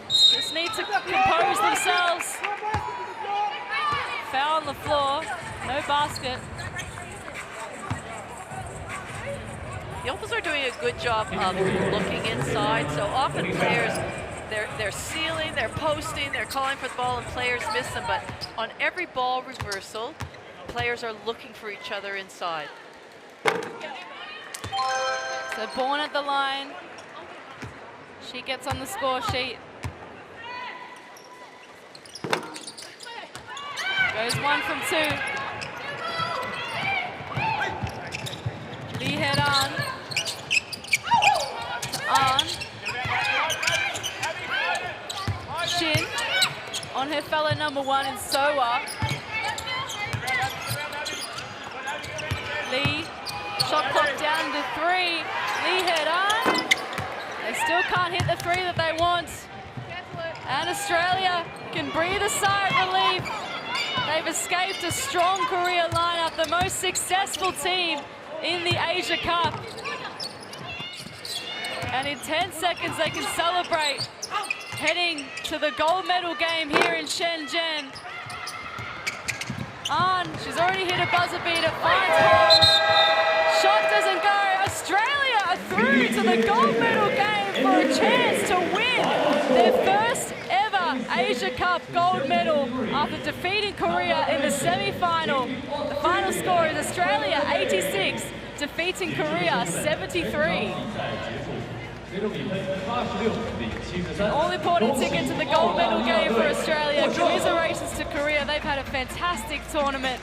Just need to compose themselves. Foul on the floor. No basket. The Opals are doing a good job of looking inside. So often players, they're sealing, they're posting, they're calling for the ball, and players miss them. But on every ball reversal, players are looking for each other inside. So Bourne at the line. She gets on the score sheet. Goes 1 from 2. Lee head on. On. Shin on her fellow number 1 in Soa. Lee, shot clock down to 3. Lee head on. They still can't hit the 3 that they want. And Australia can breathe a sigh of relief. They've escaped a strong Korea lineup, the most successful team in the Asia Cup. And in 10 seconds, they can celebrate heading to the gold medal game here in Shenzhen. An, she's already hit a buzzer beater, finds home. Shot doesn't go. Australia are through to the gold medal game for a chance to win their first ever Asia Cup gold medal after defeating Korea in the semi-final. The final score is Australia 86, defeating Korea 73. An all-important ticket to the gold medal game for Australia. Commiserations to Korea. They've had a fantastic tournament.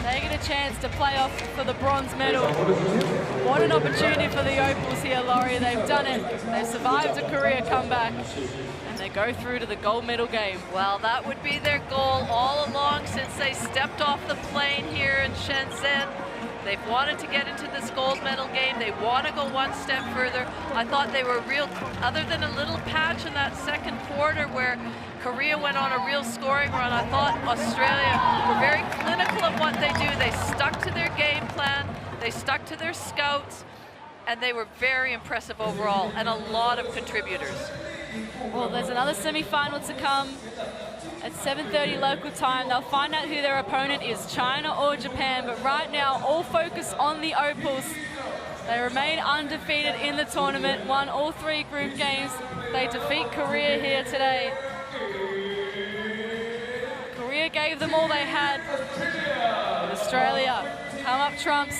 They get a chance to play off for the bronze medal. What an opportunity for the Opals here, Laurie. They've done it. They've survived a Korea comeback. And they go through to the gold medal game. Well, that would be their goal all along since they stepped off the plane here in Shenzhen. They've wanted to get into this gold medal game. They want to go one step further. I thought they were real, other than a little patch in that second quarter where Korea went on a real scoring run, I thought Australia were very clinical at what they do. They stuck to their game plan, they stuck to their scouts, and they were very impressive overall, and a lot of contributors. Well, there's another semi-final to come. At 7:30 local time, they'll find out who their opponent is, China or Japan. But right now, all focus on the Opals. They remain undefeated in the tournament, won all 3 group games. They defeat Korea here today. Korea gave them all they had. Australia come up trumps.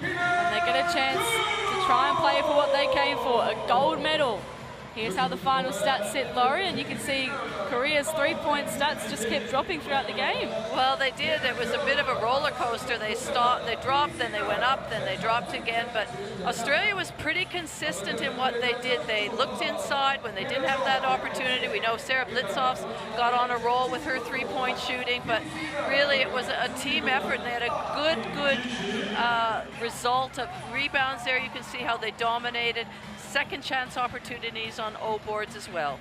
And they get a chance to try and play for what they came for, a gold medal. Here's how the final stats sit, Laurie, and you can see Korea's 3-point stats just kept dropping throughout the game. Well, they did. It was a bit of a roller coaster. They stopped, they dropped, then they went up, then they dropped again. But Australia was pretty consistent in what they did. They looked inside when they didn't have that opportunity. We know Sarah Blitzhoff's got on a roll with her 3-point shooting, but really it was a team effort, and they had a good result of rebounds there. You can see how they dominated. Second chance opportunities on O boards as well.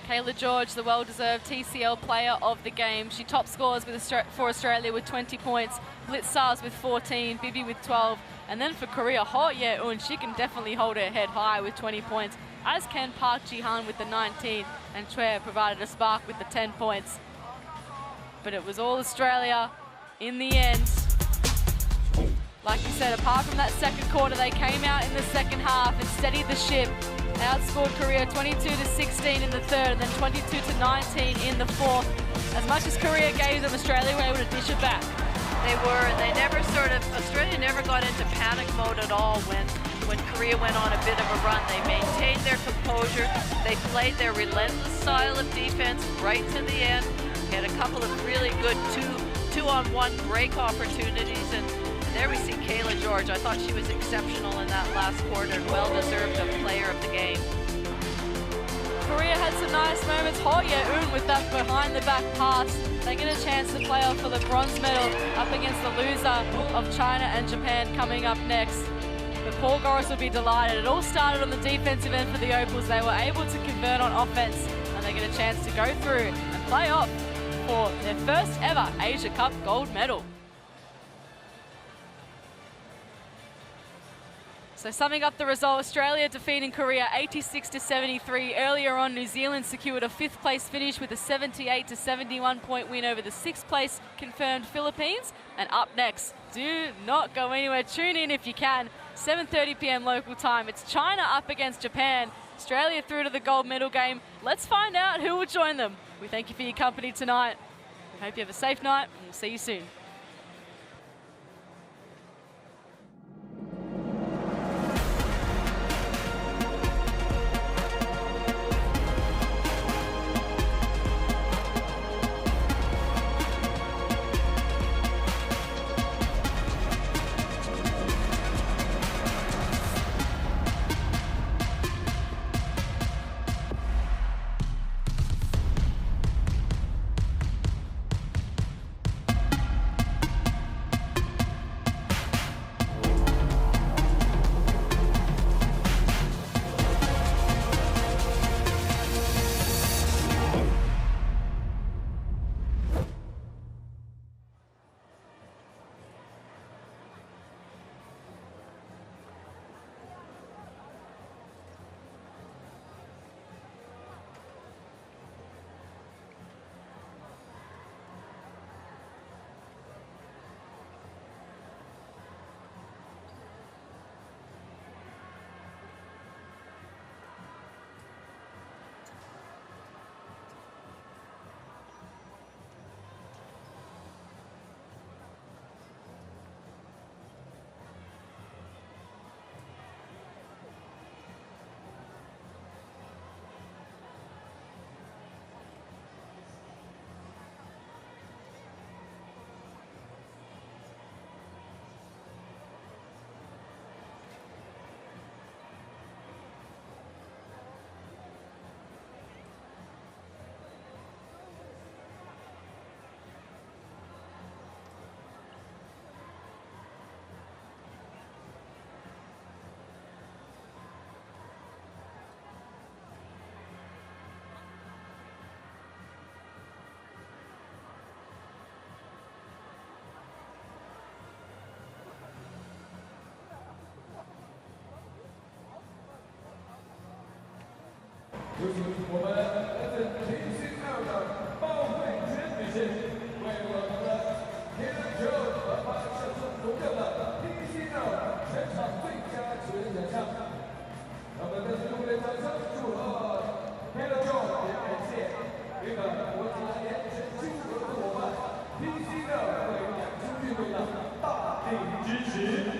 Kayla George, the well-deserved TCL player of the game. She top scores for Australia with 20 points, Blitzars with 14, Bibi with 12, and then for Korea, Ho Ye-eun, she can definitely hold her head high with 20 points, as can Park Ji-han with the 19, and Choi provided a spark with the 10 points. But it was all Australia in the end. Like you said, apart from that second quarter, they came out in the second half and steadied the ship. They outscored Korea 22-16 in the third, and then 22-19 in the fourth. As much as Korea gave them, Australia were able to dish it back. They were, and they never Australia never got into panic mode at all when Korea went on a bit of a run. They maintained their composure. They played their relentless style of defense right to the end. They had a couple of really good two-on-one break opportunities, and there we see Kayla George. I thought she was exceptional in that last quarter and well-deserved a player of the game. Korea had some nice moments. Ho Ye-eun with that behind-the-back pass. They get a chance to play off for the bronze medal up against the loser of China and Japan coming up next. But Paul Goris will be delighted. It all started on the defensive end for the Opals. They were able to convert on offense, and they get a chance to go through and play off for their first ever Asia Cup gold medal. So summing up the result, Australia defeating Korea 86-73. Earlier on, New Zealand secured a 5th place finish with a 78-71 point win over the 6th place confirmed Philippines. And up next, do not go anywhere. Tune in if you can. 7:30 p.m. local time. It's China up against Japan. Australia through to the gold medal game. Let's find out who will join them. We thank you for your company tonight. We hope you have a safe night, and we'll see you soon. 支持。